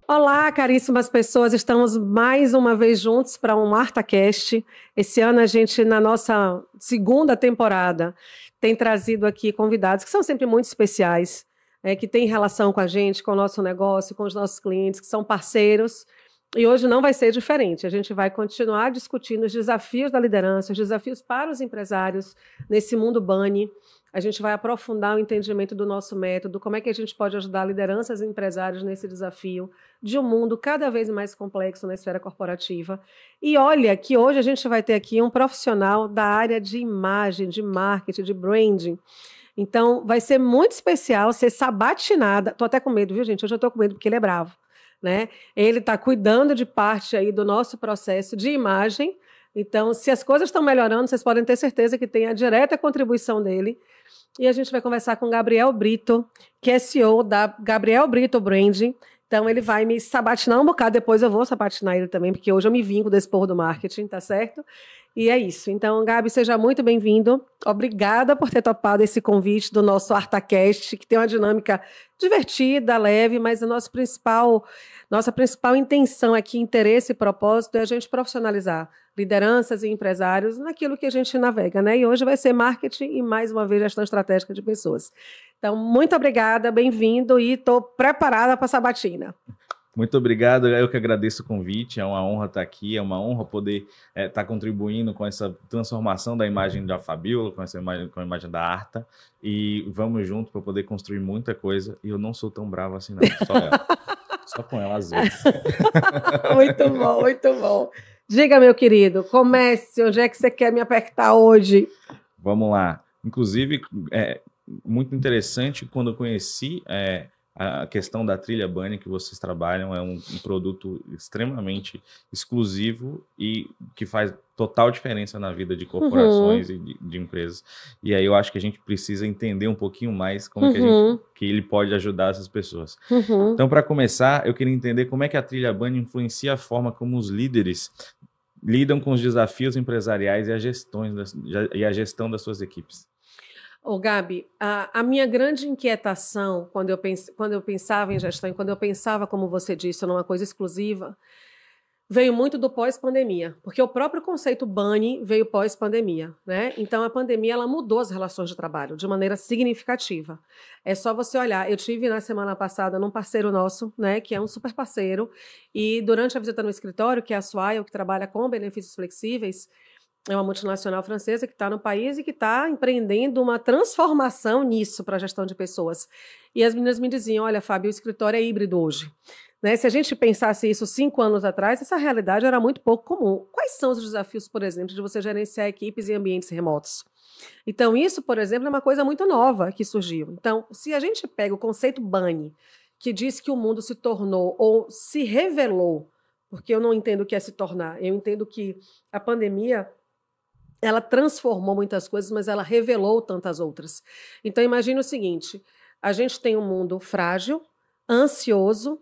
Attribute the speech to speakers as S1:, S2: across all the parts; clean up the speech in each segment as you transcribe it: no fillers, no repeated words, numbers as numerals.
S1: Olá, caríssimas pessoas, estamos mais uma vez juntos para um ArtaCast. Esse ano a gente, na nossa segunda temporada, tem trazido aqui convidados que são sempre muito especiais, que têm relação com a gente, com o nosso negócio, com os nossos clientes, que são parceiros. E hoje não vai ser diferente. A gente vai continuar discutindo os desafios da liderança, os desafios para os empresários nesse mundo bunny. A gente vai aprofundar o entendimento do nosso método, como é que a gente pode ajudar lideranças e empresários nesse desafio de um mundo cada vez mais complexo na esfera corporativa. E olha que hoje a gente vai ter aqui um profissional da área de imagem, de marketing, de branding. Então, vai ser muito especial ser sabatinada. Estou até com medo, viu, gente? Hoje eu estou com medo porque ele é bravo, né? Ele está cuidando de parte aí do nosso processo de imagem. Então, se as coisas estão melhorando, vocês podem ter certeza que tem a direta contribuição dele. E a gente vai conversar com Gabriel Brito, que é CEO da Gabriel Brito Branding. Então, ele vai me sabatinar um bocado, depois eu vou sabatinar ele também, porque hoje eu me vingo desse povo do marketing, tá certo? E é isso. Então, Gabi, seja muito bem-vindo. Obrigada por ter topado esse convite do nosso ArtaCast, que tem uma dinâmica divertida, leve, mas nossa principal intenção aqui, interesse e propósito, é a gente profissionalizar lideranças e empresários naquilo que a gente navega, né? E hoje vai ser marketing e, mais uma vez, gestão estratégica de pessoas. Então, muito obrigada, bem-vindo e estou preparada para a sabatina.
S2: Muito obrigado, eu que agradeço o convite, é uma honra estar aqui, é uma honra poder estar contribuindo com essa transformação da imagem da Fabiola, com a imagem da Arta, e vamos junto para poder construir muita coisa, e eu não sou tão bravo assim não, só ela, só com ela às vezes.
S1: Muito bom, muito bom. Diga, meu querido, comece, onde é que você quer me apertar hoje?
S2: Vamos lá, inclusive, muito interessante quando eu conheci a questão da trilha bunny que vocês trabalham, é um produto extremamente exclusivo e que faz total diferença na vida de corporações e de empresas. E aí eu acho que a gente precisa entender um pouquinho mais como é que ele pode ajudar essas pessoas. Então, para começar, eu queria entender como é que a trilha bunny influencia a forma como os líderes lidam com os desafios empresariais e a gestão das suas equipes.
S1: Ô, Gabi, a minha grande inquietação quando eu pensava em gestão e quando eu pensava, como você disse, numa coisa exclusiva, veio muito do pós-pandemia, porque o próprio conceito bunny veio pós-pandemia, né? Então, a pandemia ela mudou as relações de trabalho de maneira significativa. É só você olhar. Eu tive na semana passada num parceiro nosso, né, que é um super parceiro, e durante a visita no escritório, que é a Swile, que trabalha com benefícios flexíveis, é uma multinacional francesa que está no país e que está empreendendo uma transformação nisso para a gestão de pessoas. E as meninas me diziam, olha, Fábio, o escritório é híbrido hoje. Né? Se a gente pensasse isso 5 anos atrás, essa realidade era muito pouco comum. Quais são os desafios, por exemplo, de você gerenciar equipes em ambientes remotos? Então, isso, por exemplo, é uma coisa muito nova que surgiu. Então, se a gente pega o conceito bunny, que diz que o mundo se tornou ou se revelou, porque eu não entendo o que é se tornar, eu entendo que a pandemia ela transformou muitas coisas, mas ela revelou tantas outras. Então, imagine o seguinte, a gente tem um mundo frágil, ansioso,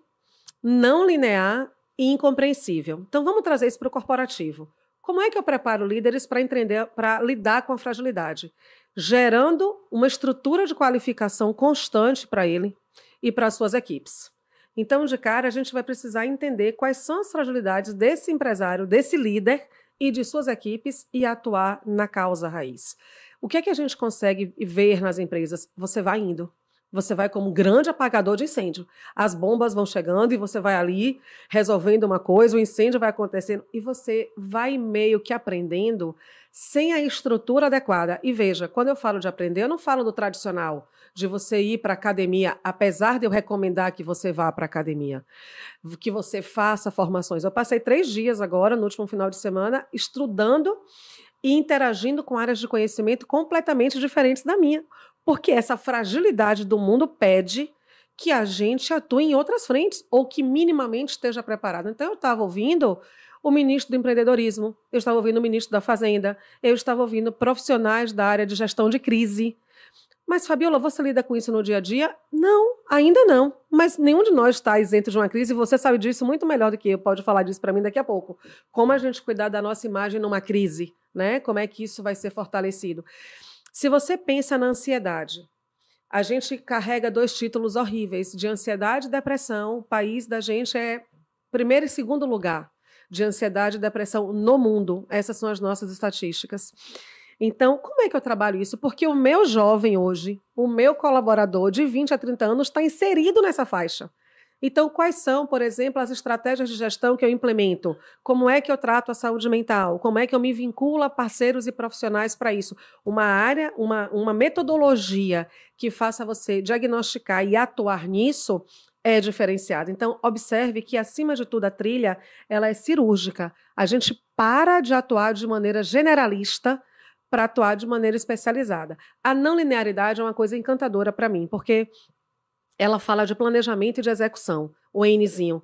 S1: não linear e incompreensível. Então, vamos trazer isso para o corporativo. Como é que eu preparo líderes para lidar com a fragilidade? Gerando uma estrutura de qualificação constante para ele e para as suas equipes. Então, de cara, a gente vai precisar entender quais são as fragilidades desse empresário, desse líder, e de suas equipes e atuar na causa raiz. O que é que a gente consegue ver nas empresas? Você vai indo. Você vai como um grande apagador de incêndio. As bombas vão chegando e você vai ali resolvendo uma coisa, o incêndio vai acontecendo e você vai meio que aprendendo sem a estrutura adequada. E veja, quando eu falo de aprender, eu não falo do tradicional, de você ir para a academia, apesar de eu recomendar que você vá para a academia, que você faça formações. Eu passei 3 dias agora, no último final de semana, estudando e interagindo com áreas de conhecimento completamente diferentes da minha, porque essa fragilidade do mundo pede que a gente atue em outras frentes, ou que minimamente esteja preparado. Então, eu estava ouvindo o ministro do empreendedorismo, eu estava ouvindo o ministro da Fazenda, eu estava ouvindo profissionais da área de gestão de crise. Mas, Fabiola, você lida com isso no dia a dia? Não, ainda não. Mas nenhum de nós está isento de uma crise e você sabe disso muito melhor do que eu. Pode falar disso para mim daqui a pouco. Como a gente cuidar da nossa imagem numa crise, né? Como é que isso vai ser fortalecido? Se você pensa na ansiedade, a gente carrega 2 títulos horríveis, de ansiedade e depressão. O país da gente é primeiro e segundo lugar de ansiedade e depressão no mundo. Essas são as nossas estatísticas. Então, como é que eu trabalho isso? Porque o meu jovem hoje, o meu colaborador de 20 a 30 anos está inserido nessa faixa. Então, quais são, por exemplo, as estratégias de gestão que eu implemento? Como é que eu trato a saúde mental? Como é que eu me vinculo a parceiros e profissionais para isso? Uma área, uma metodologia que faça você diagnosticar e atuar nisso é diferenciada. Então, observe que, acima de tudo, a trilha ela é cirúrgica. A gente para de atuar de maneira generalista para atuar de maneira especializada. A não linearidade é uma coisa encantadora para mim, porque ela fala de planejamento e de execução, o Nzinho.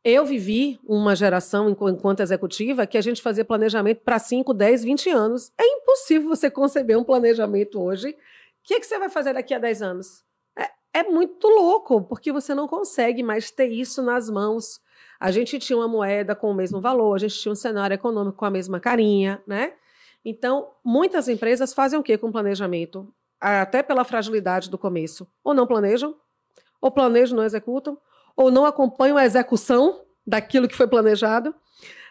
S1: Eu vivi uma geração, enquanto executiva, que a gente fazia planejamento para 5, 10, 20 anos. É impossível você conceber um planejamento hoje. O que você vai fazer daqui a 10 anos? É muito louco, porque você não consegue mais ter isso nas mãos. A gente tinha uma moeda com o mesmo valor, a gente tinha um cenário econômico com a mesma carinha, né? Então, muitas empresas fazem o quê com planejamento? Até pela fragilidade do começo. Ou não planejam, ou planejam e não executam, ou não acompanham a execução daquilo que foi planejado.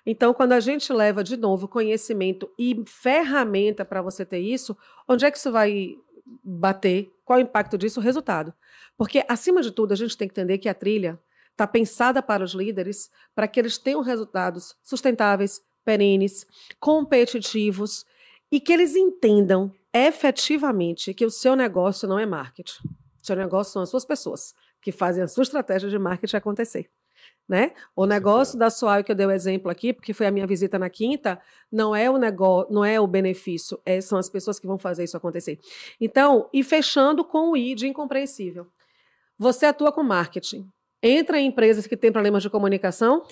S1: Então, quando a gente leva, de novo, conhecimento e ferramenta para você ter isso, onde é que isso vai bater? Qual é o impacto disso? O resultado. Porque, acima de tudo, a gente tem que entender que a trilha está pensada para os líderes, para que eles tenham resultados sustentáveis, perenes, competitivos e que eles entendam efetivamente que o seu negócio não é marketing. O seu negócio são as suas pessoas que fazem a sua estratégia de marketing acontecer. Né? O negócio da Soal que eu dei o exemplo aqui, porque foi a minha visita na quinta, não é o negócio, não é o benefício, são as pessoas que vão fazer isso acontecer. Então, e fechando com o I de incompreensível. Você atua com marketing. Entra em empresas que têm problemas de comunicação?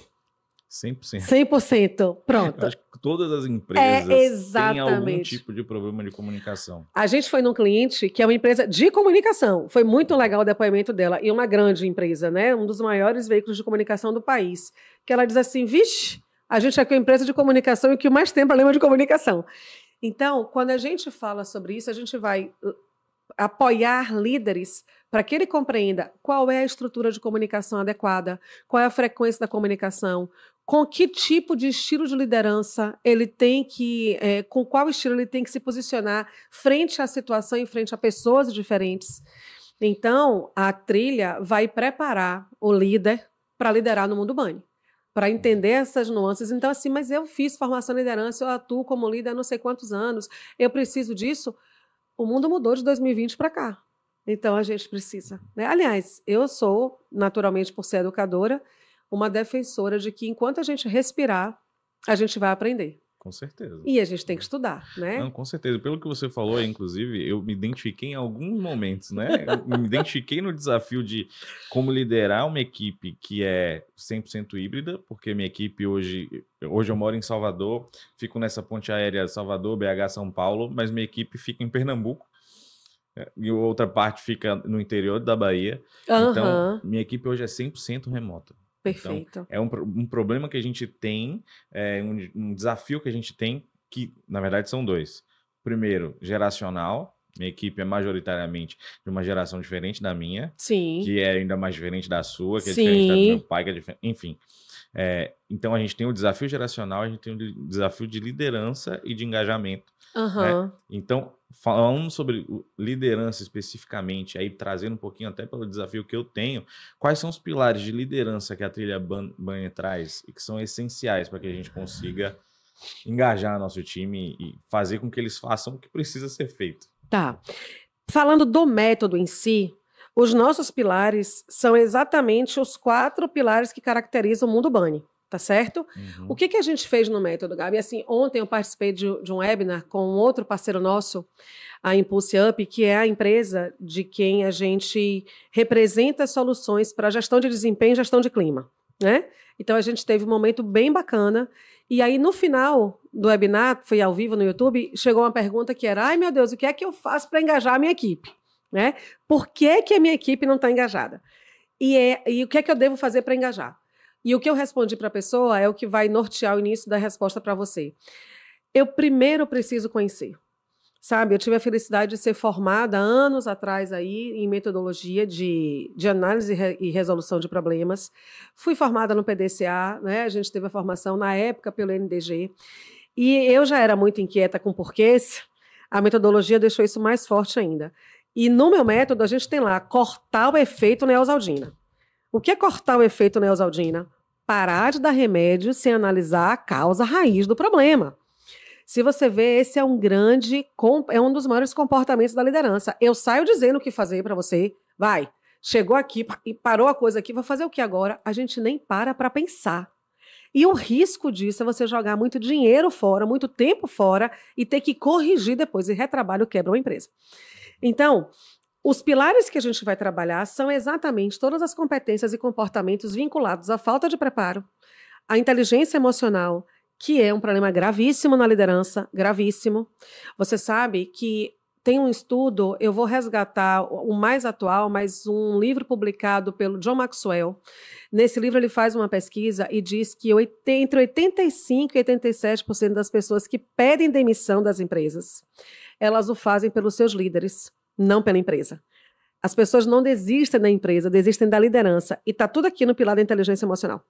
S2: 100%.
S1: 100%. Pronto.
S2: Eu acho que todas as empresas têm algum tipo de problema de comunicação.
S1: A gente foi num cliente que é uma empresa de comunicação. Foi muito legal o depoimento dela. E uma grande empresa, né? Um dos maiores veículos de comunicação do país. Que ela diz assim, vixe, a gente aqui é uma empresa de comunicação e que mais tem problema de comunicação. Então, quando a gente fala sobre isso, a gente vai apoiar líderes para que ele compreenda qual é a estrutura de comunicação adequada, qual é a frequência da comunicação, com que tipo de estilo de liderança ele tem que, com qual estilo ele tem que se posicionar frente à situação e frente a pessoas diferentes. Então, a trilha vai preparar o líder para liderar no mundo bunny, para entender essas nuances. Então, assim, mas eu fiz formação em liderança, eu atuo como líder há não sei quantos anos, eu preciso disso. O mundo mudou de 2020 para cá. Então, a gente precisa. Né? Aliás, eu sou, naturalmente, por ser educadora, uma defensora de que, enquanto a gente respirar, a gente vai aprender.
S2: Com certeza.
S1: E a gente tem que estudar, né?
S2: Não, com certeza. Pelo que você falou, inclusive, eu me identifiquei em alguns momentos, né? Eu me identifiquei no desafio de como liderar uma equipe que é 100% híbrida, porque minha equipe hoje eu moro em Salvador, fico nessa ponte aérea Salvador, BH, São Paulo, mas minha equipe fica em Pernambuco. E outra parte fica no interior da Bahia. Então, minha equipe hoje é 100% remota.
S1: Perfeito.
S2: Então, é um problema que a gente tem, um desafio que a gente tem, que, na verdade, são 2. Primeiro, geracional. Minha equipe é majoritariamente de uma geração diferente da minha.
S1: Sim.
S2: Que é ainda mais diferente da sua, que é diferente da do meu pai, que é diferente. Enfim. Então, a gente tem o desafio geracional, a gente tem o desafio de liderança e de engajamento. Né? Então, falando sobre liderança especificamente, aí trazendo um pouquinho até pelo desafio que eu tenho, quais são os pilares de liderança que a trilha bunny traz e que são essenciais para que a gente consiga engajar nosso time e fazer com que eles façam o que precisa ser feito? Tá.
S1: Falando do método em si, os nossos pilares são exatamente os 4 pilares que caracterizam o mundo bunny. Tá certo? O que a gente fez no método, Gabi? Assim, ontem eu participei de um webinar com um outro parceiro nosso, a Impulse Up, que é a empresa de quem a gente representa soluções para gestão de desempenho e gestão de clima, né? Então, a gente teve um momento bem bacana. E aí, no final do webinar, foi ao vivo no YouTube, chegou uma pergunta que era, ai, meu Deus, o que é que eu faço para engajar a minha equipe? Né? Por que a minha equipe não está engajada? E o que é que eu devo fazer para engajar? E o que eu respondi para a pessoa é o que vai nortear o início da resposta para você. Eu primeiro preciso conhecer. sabe? Eu tive a felicidade de ser formada anos atrás aí em metodologia de análise e resolução de problemas. Fui formada no PDCA, né? A gente teve a formação na época pelo NDG. E eu já era muito inquieta com porquês, a metodologia deixou isso mais forte ainda. E no meu método, a gente tem lá, cortar o efeito Neosaldina. O que é cortar o efeito Neosaldina? Parar de dar remédio sem analisar a causa raiz do problema. Se você vê, esse é um dos maiores comportamentos da liderança. Eu saio dizendo o que fazer para você, vai, chegou aqui e parou a coisa aqui, vai fazer o que agora? A gente nem para pensar. E o risco disso é você jogar muito dinheiro fora, muito tempo fora e ter que corrigir depois. E retrabalho quebra uma empresa. Então, os pilares que a gente vai trabalhar são exatamente todas as competências e comportamentos vinculados à falta de preparo, à inteligência emocional, que é um problema gravíssimo na liderança, gravíssimo. Você sabe que tem um estudo, eu vou resgatar o mais atual, mas um livro publicado pelo John Maxwell. Nesse livro ele faz uma pesquisa e diz que entre 85% e 87% das pessoas que pedem demissão das empresas, elas o fazem pelos seus líderes, não pela empresa. As pessoas não desistem da empresa, desistem da liderança. E está tudo aqui no pilar da inteligência emocional.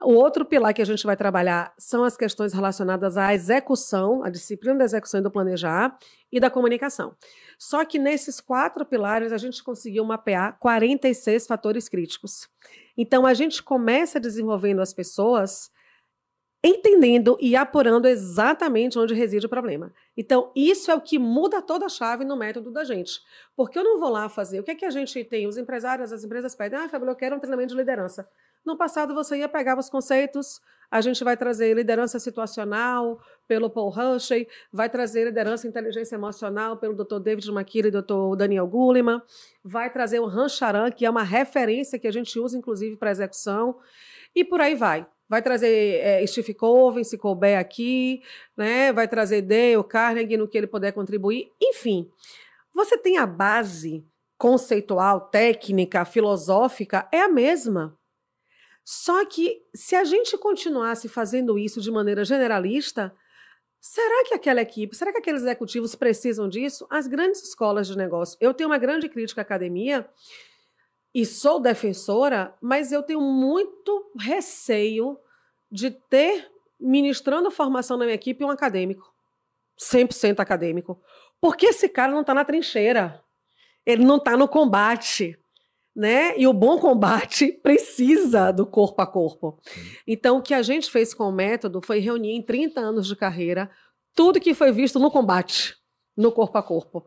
S1: O outro pilar que a gente vai trabalhar são as questões relacionadas à execução, à disciplina da execução e do planejar e da comunicação. Só que nesses 4 pilares a gente conseguiu mapear 46 fatores críticos. Então a gente começa desenvolvendo as pessoas entendendo e apurando exatamente onde reside o problema. Então, isso é o que muda toda a chave no método da gente. Porque eu não vou lá fazer... O que é que a gente tem? Os empresários, as empresas pedem, Fabíola, eu quero um treinamento de liderança. No passado, você ia pegar os conceitos, a gente vai trazer liderança situacional pelo Paul Rushey, vai trazer liderança e inteligência emocional pelo Dr. David McKeely e Dr. Daniel Goleman, vai trazer o Rancharan, que é uma referência que a gente usa, inclusive, para execução, e por aí vai. Vai trazer Steve Colvin, se couber aqui, né? Vai trazer Dale Carnegie no que ele puder contribuir. Enfim, você tem a base conceitual, técnica, filosófica, é a mesma. Só que se a gente continuasse fazendo isso de maneira generalista, será que aquela equipe, será que aqueles executivos precisam disso? As grandes escolas de negócio. Eu tenho uma grande crítica à academia, e sou defensora, mas eu tenho muito receio de ter, ministrando formação na minha equipe, um acadêmico. 100% acadêmico. Porque esse cara não está na trincheira. Ele não está no combate. Né? E o bom combate precisa do corpo a corpo. Então, o que a gente fez com o método foi reunir em 30 anos de carreira tudo que foi visto no combate. No corpo a corpo.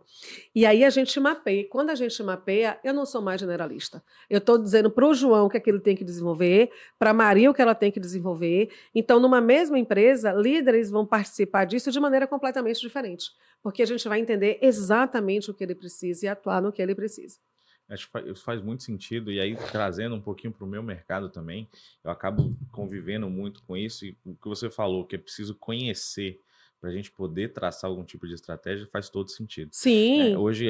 S1: E aí a gente mapeia. Quando a gente mapeia, eu não sou mais generalista. Eu estou dizendo para o João o que é que ele tem que desenvolver, para a Maria o que ela tem que desenvolver. Então, numa mesma empresa, líderes vão participar disso de maneira completamente diferente. Porque a gente vai entender exatamente o que ele precisa e atuar no que ele precisa.
S2: Acho que faz muito sentido. E aí, trazendo um pouquinho para o meu mercado também, eu acabo convivendo muito com isso. E o que você falou, que é preciso conhecer para a gente poder traçar algum tipo de estratégia, faz todo sentido.
S1: Sim.
S2: Hoje,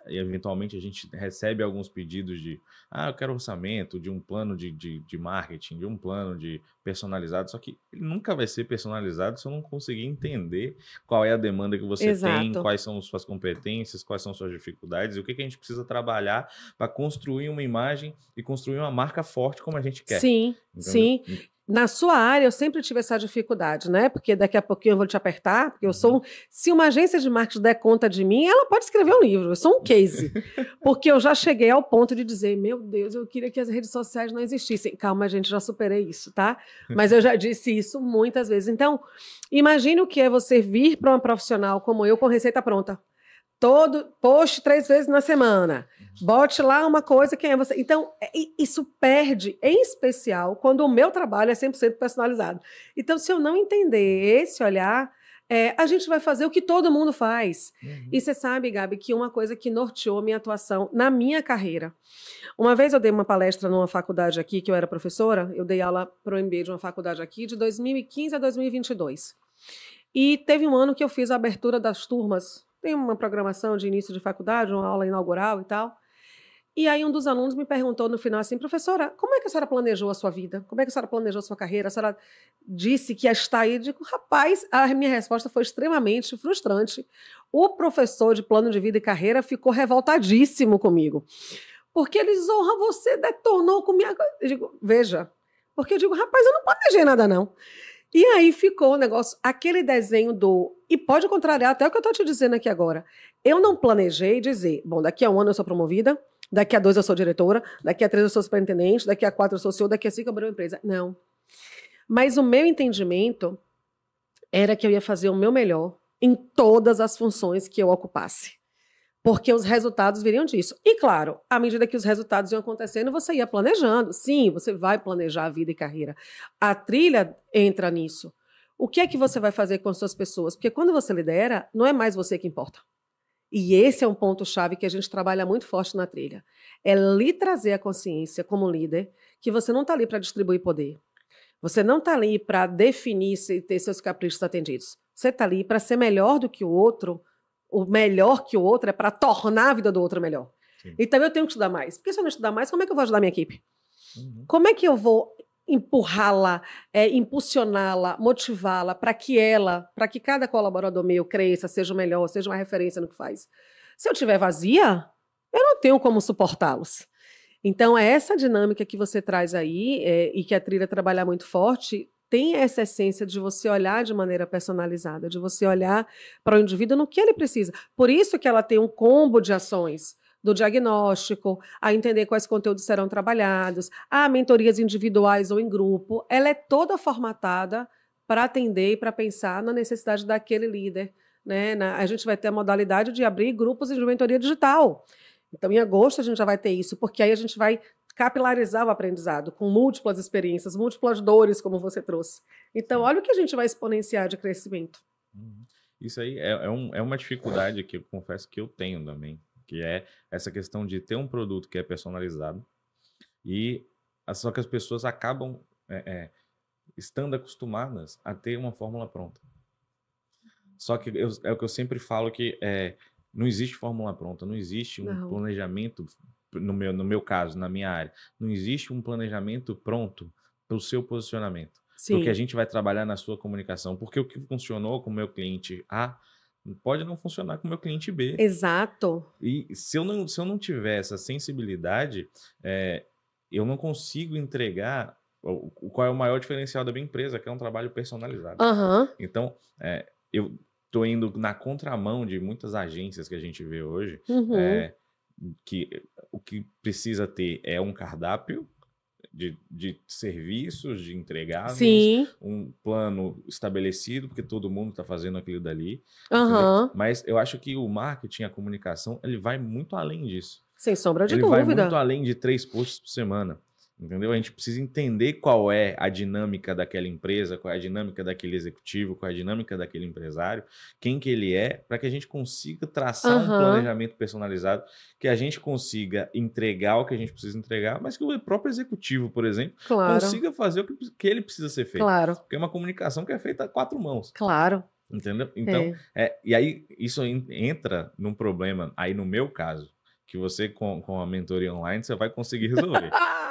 S2: eventualmente, a gente recebe alguns pedidos de eu quero orçamento, de um plano de marketing, de um plano de personalizado, só que ele nunca vai ser personalizado se eu não conseguir entender qual é a demanda que você tem, quais são suas competências, quais são suas dificuldades, e o que a gente precisa trabalhar para construir uma imagem e construir uma marca forte como a gente quer.
S1: Sim, entendeu? Sim. Na sua área, eu sempre tive essa dificuldade, né? Porque daqui a pouquinho eu vou te apertar, porque eu sou... Se uma agência de marketing der conta de mim, ela pode escrever um livro, eu sou um case. Porque eu já cheguei ao ponto de dizer, meu Deus, eu queria que as redes sociais não existissem. Calma, gente, já superei isso, tá? Mas eu já disse isso muitas vezes. Então, imagine o que é você vir para uma profissional como eu com receita pronta. Poste 3 vezes na semana. Bote lá uma coisa, quem é você. Então, isso perde, em especial, quando o meu trabalho é 100% personalizado. Então, se eu não entender esse olhar, a gente vai fazer o que todo mundo faz. E você sabe, Gabi, que uma coisa que norteou minha atuação na minha carreira. Uma vez eu dei uma palestra numa faculdade aqui, que eu era professora, eu dei aula para o MBA de uma faculdade aqui, de 2015 a 2022. E teve um ano que eu fiz a abertura das turmas. Tem uma programação de início de faculdade, uma aula inaugural e tal. E aí um dos alunos me perguntou no final assim, professora, como é que a senhora planejou a sua vida? Como é que a senhora planejou a sua carreira? A senhora disse que ia estar aí. Eu digo, rapaz, a minha resposta foi extremamente frustrante. O professor de plano de vida e carreira ficou revoltadíssimo comigo. Porque ele, Zorra, você detonou com minha... Eu digo, veja, porque eu digo, rapaz, eu não planejei nada não. E aí ficou o negócio, aquele desenho do... E pode contrariar até o que eu estou te dizendo aqui agora. Eu não planejei dizer, bom, daqui a 1 ano eu sou promovida, daqui a 2 eu sou diretora, daqui a 3 eu sou superintendente, daqui a 4 eu sou CEO, daqui a 5 eu abri uma empresa. Não. Mas o meu entendimento era que eu ia fazer o meu melhor em todas as funções que eu ocupasse. Porque os resultados viriam disso. E, claro, à medida que os resultados iam acontecendo, você ia planejando. Sim, você vai planejar a vida e carreira. A trilha entra nisso. O que é que você vai fazer com as suas pessoas? Porque quando você lidera, não é mais você que importa. E esse é um ponto-chave que a gente trabalha muito forte na trilha. É lhe trazer a consciência, como líder, que você não está ali para distribuir poder. Você não está ali para definir e ter seus caprichos atendidos. Você está ali para ser melhor do que o outro. O melhor que o outro é para tornar a vida do outro melhor. Sim. Então eu tenho que estudar mais. Porque se eu não estudar mais, como é que eu vou ajudar a minha equipe? Uhum. Como é que eu vou empurrá-la, impulsioná-la, motivá-la para que cada colaborador meu cresça, seja o melhor, seja uma referência no que faz? Se eu estiver vazia, eu não tenho como suportá-los. Então, é essa dinâmica que você traz aí, e que a trilha trabalha muito forte, tem essa essência de você olhar de maneira personalizada, de você olhar para o indivíduo no que ele precisa. Por isso que ela tem um combo de ações, do diagnóstico, a entender quais conteúdos serão trabalhados, a mentorias individuais ou em grupo. Ela é toda formatada para atender e para pensar na necessidade daquele líder. Né? A gente vai ter a modalidade de abrir grupos de mentoria digital. Então, em agosto, a gente já vai ter isso, porque aí a gente vai capilarizar o aprendizado com múltiplas experiências, múltiplas dores, como você trouxe. Então, olha o que a gente vai exponenciar de crescimento.
S2: Isso aí é uma dificuldade que eu confesso que eu tenho também, que é essa questão de ter um produto que é personalizado e só que as pessoas acabam estando acostumadas a ter uma fórmula pronta. Só que é o que eu sempre falo que não existe fórmula pronta, não existe um planejamento, no meu caso, na minha área, não existe um planejamento pronto para o seu posicionamento. Sim. Porque a gente vai trabalhar na sua comunicação. Porque o que funcionou com o meu cliente A pode não funcionar com o meu cliente B.
S1: Exato.
S2: E se eu não tiver essa sensibilidade, eu não consigo entregar qual é o maior diferencial da minha empresa, que é um trabalho personalizado.
S1: Uhum.
S2: Então, eu estou indo na contramão de muitas agências que a gente vê hoje, que o que precisa ter é um cardápio de serviços, de entregáveis, sim, um plano estabelecido, porque todo mundo está fazendo aquilo dali. Mas eu acho que o marketing, a comunicação, ele vai muito além disso.
S1: Sem sombra de dúvida.
S2: Ele vai muito além de 3 posts por semana. Entendeu? A gente precisa entender qual é a dinâmica daquela empresa, qual é a dinâmica daquele executivo, qual é a dinâmica daquele empresário, quem que ele é, para que a gente consiga traçar um planejamento personalizado, que a gente consiga entregar o que a gente precisa entregar, mas que o próprio executivo, por exemplo, consiga fazer o que ele precisa ser feito.
S1: Claro.
S2: Porque é uma comunicação que é feita a 4 mãos.
S1: Claro.
S2: Entendeu? Então, e aí isso entra num problema, aí no meu caso, que você com a mentoria online você vai conseguir resolver.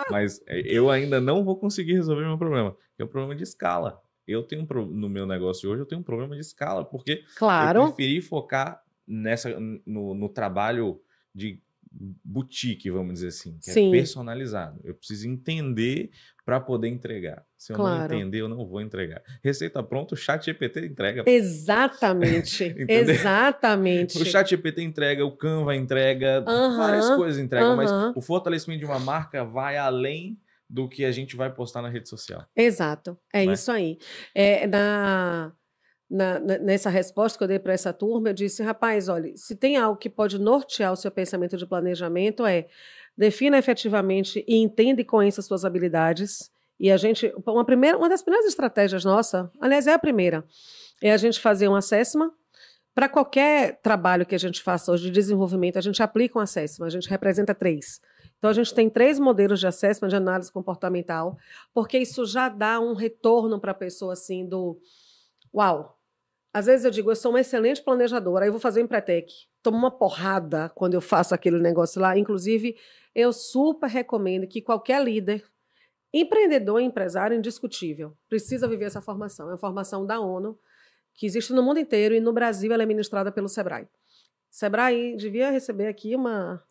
S2: Mas eu ainda não vou conseguir resolver meu problema, que é o problema de escala. Eu tenho no meu negócio hoje, eu tenho um problema de escala, porque eu preferi focar no trabalho de boutique, vamos dizer assim, que é personalizado. Eu preciso entender para poder entregar. Se eu não entender, eu não vou entregar. Receita pronta, o ChatGPT entrega.
S1: Exatamente. Exatamente.
S2: O ChatGPT entrega, o Canva entrega, várias coisas entregam, mas o fortalecimento de uma marca vai além do que a gente vai postar na rede social.
S1: Exato. Isso aí. Nessa resposta que eu dei para essa turma, eu disse, rapaz, olha, se tem algo que pode nortear o seu pensamento de planejamento defina efetivamente e entenda e conheça as suas habilidades. E a gente, uma das primeiras estratégias nossa, aliás, é a primeira, é a gente fazer um assessment. Para qualquer trabalho que a gente faça hoje de desenvolvimento, a gente aplica um assessment, a gente representa 3. Então, a gente tem 3 modelos de assessment, de análise comportamental, porque isso já dá um retorno para a pessoa, assim, uau, Às vezes eu digo, eu sou uma excelente planejadora, aí eu vou fazer o Empretec. Tomo uma porrada quando eu faço aquele negócio lá. Inclusive, eu super recomendo que qualquer líder, empreendedor e empresário, indiscutível, precisa viver essa formação. É uma formação da ONU, que existe no mundo inteiro, e no Brasil ela é ministrada pelo Sebrae. Sebrae devia receber aqui uma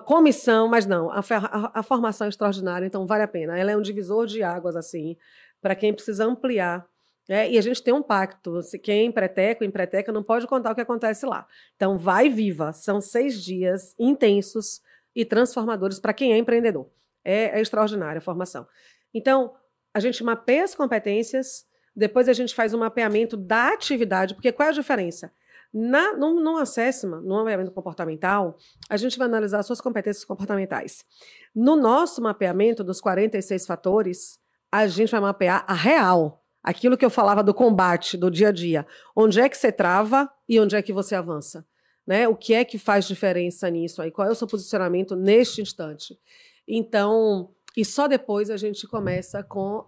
S1: comissão, mas não, a formação é extraordinária, então vale a pena. Ela é um divisor de águas, assim, para quem precisa ampliar. E a gente tem um pacto, quem é empreteca, não pode contar o que acontece lá. Então, vai viva, são 6 dias intensos e transformadores para quem é empreendedor. É extraordinária a formação. Então, a gente mapeia as competências, depois a gente faz um mapeamento da atividade, porque qual é a diferença? Num assessment, num mapeamento comportamental, a gente vai analisar as suas competências comportamentais. No nosso mapeamento dos 46 fatores, a gente vai mapear a real, aquilo que eu falava do combate, do dia a dia. Onde é que você trava e onde é que você avança? Né? O que é que faz diferença nisso aí? Qual é o seu posicionamento neste instante? Então, e só depois a gente começa com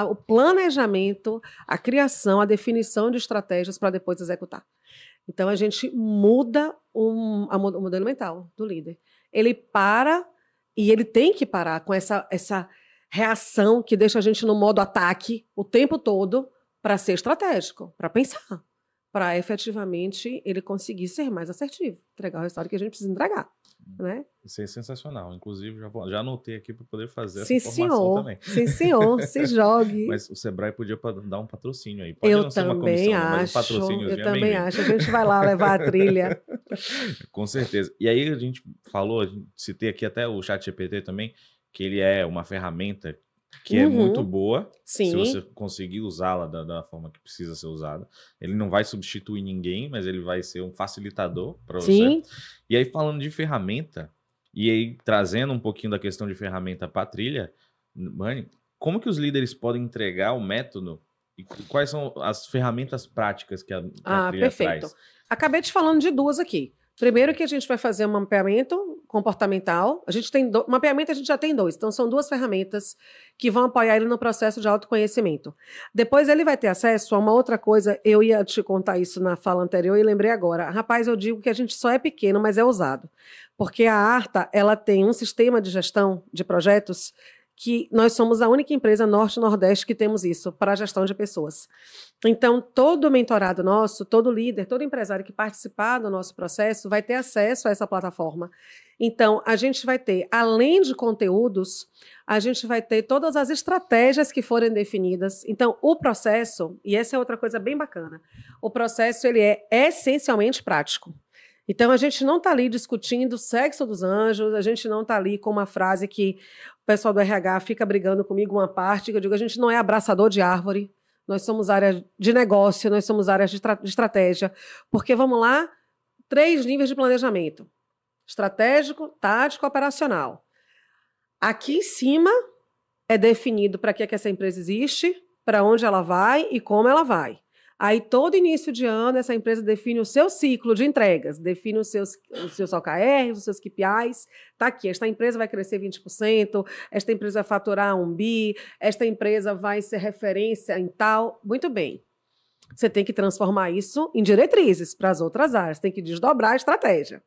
S1: o planejamento, a criação, a definição de estratégias para depois executar. Então, a gente muda o modelo mental do líder. Ele para, e ele tem que parar com essa reação que deixa a gente no modo ataque o tempo todo para ser estratégico, para pensar, para efetivamente ele conseguir ser mais assertivo, entregar o resultado que a gente precisa entregar. Né?
S2: Isso é sensacional. Inclusive, já anotei aqui para poder fazer
S1: sim,
S2: essa formação também.
S1: Sim, senhor. Se jogue.
S2: Mas o Sebrae podia dar um patrocínio aí. Pode
S1: eu
S2: não ser uma
S1: também
S2: comissão,
S1: acho.
S2: Mas um patrocínio
S1: eu também acho. A gente vai lá levar a trilha.
S2: Com certeza. E aí a gente falou, citei aqui até o ChatGPT também, que ele é uma ferramenta que é muito boa,
S1: Sim.
S2: Se você conseguir usá-la da forma que precisa ser usada. Ele não vai substituir ninguém, mas ele vai ser um facilitador para você.
S1: Sim.
S2: E aí, falando de ferramenta, e aí trazendo um pouquinho da questão de ferramenta para a trilha, Bani, como que os líderes podem entregar o método e quais são as ferramentas práticas que a trilha
S1: perfeito.
S2: traz?
S1: Acabei te falando de 2 aqui. Primeiro que a gente vai fazer um mapeamento comportamental. A gente tem mapeamento, a gente já tem 2. Então, são 2 ferramentas que vão apoiar ele no processo de autoconhecimento. Depois, ele vai ter acesso a uma outra coisa. Eu ia te contar isso na fala anterior e lembrei agora. Rapaz, eu digo que a gente só é pequeno, mas é ousado. Porque a Arta, ela tem um sistema de gestão de projetos que nós somos a única empresa norte-nordeste que temos isso, para a gestão de pessoas. Então, todo mentorado nosso, todo líder, todo empresário que participar do nosso processo vai ter acesso a essa plataforma. Então, a gente vai ter, além de conteúdos, a gente vai ter todas as estratégias que forem definidas. Então, o processo, e essa é outra coisa bem bacana, o processo ele é essencialmente prático. Então, a gente não está ali discutindo o sexo dos anjos, a gente não está ali com uma frase que o pessoal do RH fica brigando comigo uma parte, que eu digo, a gente não é abraçador de árvore, nós somos área de negócio, nós somos área de estratégia, porque, vamos lá, 3 níveis de planejamento, estratégico, tático, operacional. Aqui em cima é definido para que essa empresa existe, para onde ela vai e como ela vai. Aí, todo início de ano, essa empresa define o seu ciclo de entregas, define os seus OKRs, os seus KPIs. Está aqui, esta empresa vai crescer 20%, esta empresa vai faturar 1 bi, esta empresa vai ser referência em tal. Muito bem. Você tem que transformar isso em diretrizes para as outras áreas, tem que desdobrar a estratégia.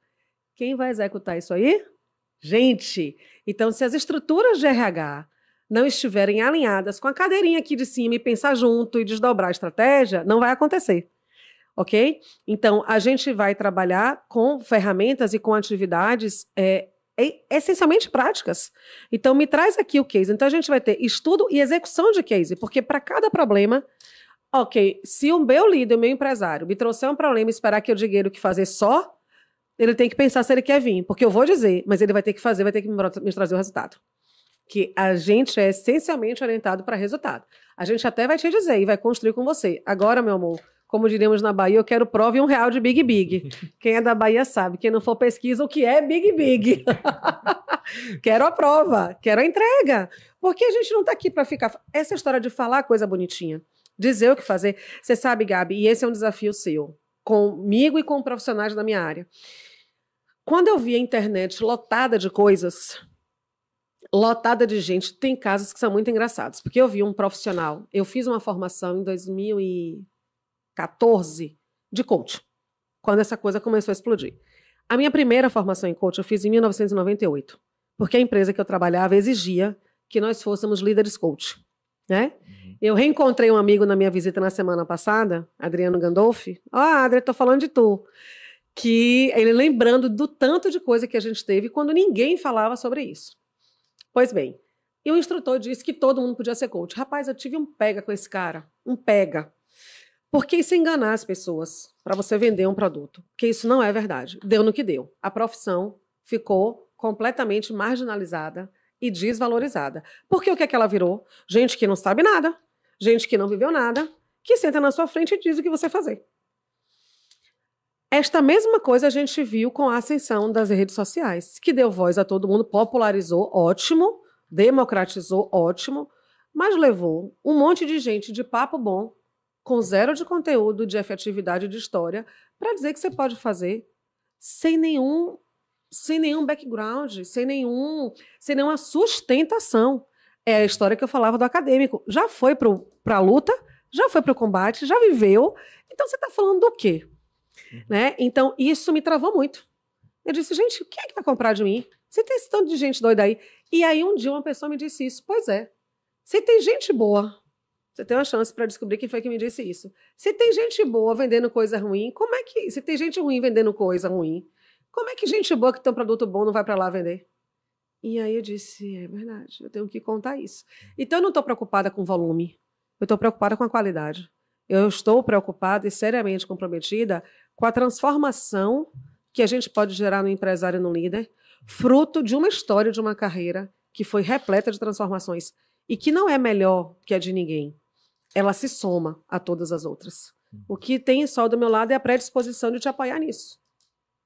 S1: Quem vai executar isso aí? Gente! Então, se as estruturas de RH não estiverem alinhadas com a cadeirinha aqui de cima e pensar junto e desdobrar a estratégia, não vai acontecer, ok? Então, a gente vai trabalhar com ferramentas e com atividades essencialmente práticas. Então, me traz aqui o case. Então, a gente vai ter estudo e execução de case, porque para cada problema, ok, se o meu líder, o meu empresário, me trouxer um problema e esperar que eu diga o que fazer só, ele tem que pensar se ele quer vir, porque eu vou dizer, mas ele vai ter que fazer, vai ter que me trazer o resultado. Que a gente é essencialmente orientado para resultado. A gente até vai te dizer e vai construir com você. Agora, meu amor, como diríamos na Bahia, eu quero prova e R$1 de Big Big. Quem é da Bahia sabe. Quem não for pesquisa, o que é Big Big? Quero a prova, quero a entrega. Porque a gente não está aqui para ficar... Essa história de falar coisa bonitinha, dizer o que fazer. Você sabe, Gabi, e esse é um desafio seu, comigo e com profissionais da minha área. Quando eu vi a internet lotada de coisas... lotada de gente, tem casos que são muito engraçados, porque eu vi um profissional, eu fiz uma formação em 2014, 14 de coach, quando essa coisa começou a explodir. A minha primeira formação em coach eu fiz em 1998, porque a empresa que eu trabalhava exigia que nós fôssemos líderes coach, né? Eu reencontrei um amigo na minha visita na semana passada, Adriano Gandolfi. Adri, tô falando de tu. Que ele lembrando do tanto de coisa que a gente teve quando ninguém falava sobre isso. Pois bem, e o instrutor disse que todo mundo podia ser coach. Rapaz, eu tive um pega com esse cara, um pega. Porque isso é enganar as pessoas para você vender um produto. Porque isso não é verdade. Deu no que deu. A profissão ficou completamente marginalizada e desvalorizada. Porque o que é que ela virou? Gente que não sabe nada, gente que não viveu nada, que senta na sua frente e diz o que você fazer. Esta mesma coisa a gente viu com a ascensão das redes sociais, que deu voz a todo mundo, popularizou, ótimo, democratizou, ótimo, mas levou um monte de gente de papo bom, com zero de conteúdo, de afetividade, de história, para dizer que você pode fazer sem nenhum background, sem nenhuma sustentação. É a história que eu falava do acadêmico. Já foi para a luta, já foi para o combate, já viveu. Então você está falando do quê? Né? Então isso me travou muito. Eu disse, gente, quem é que vai comprar de mim? Você tem esse tanto de gente doida aí. E aí um dia uma pessoa me disse isso. Pois é, se tem gente boa, você tem uma chance para descobrir quem foi que me disse isso. Se tem gente boa vendendo coisa ruim, se tem gente ruim vendendo coisa ruim, como é que gente boa que tem um produto bom não vai para lá vender? E aí eu disse, é verdade, eu tenho que contar isso. Então eu não estou preocupada com volume, eu estou preocupada com a qualidade. Eu estou preocupada e seriamente comprometida com a transformação que a gente pode gerar no empresário e no líder, fruto de uma história, de uma carreira que foi repleta de transformações e que não é melhor que a de ninguém. Ela se soma a todas as outras. O que tem só do meu lado é a predisposição de te apoiar nisso.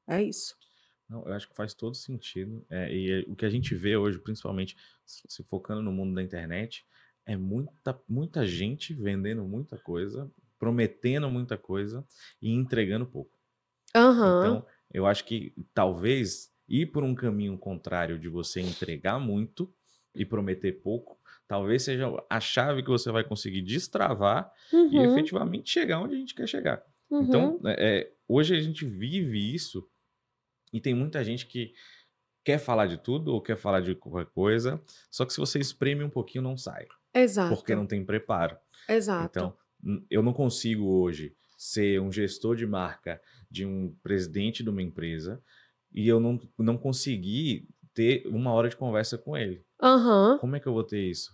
S1: É isso.
S2: Não, eu acho que faz todo sentido. O que a gente vê hoje, principalmente se focando no mundo da internet, é muita gente vendendo muita coisa, prometendo muita coisa e entregando pouco. Então, eu acho que talvez ir por um caminho contrário de você entregar muito e prometer pouco, talvez seja a chave que você vai conseguir destravar e efetivamente chegar onde a gente quer chegar. Então, hoje a gente vive isso e tem muita gente que quer falar de tudo ou quer falar de qualquer coisa, só que se você espreme um pouquinho, não sai.
S1: Exato.
S2: Porque não tem preparo.
S1: Exato.
S2: Então, eu não consigo hoje ser um gestor de marca de um presidente de uma empresa e eu não conseguir ter 1 hora de conversa com ele. Como é que eu vou ter isso?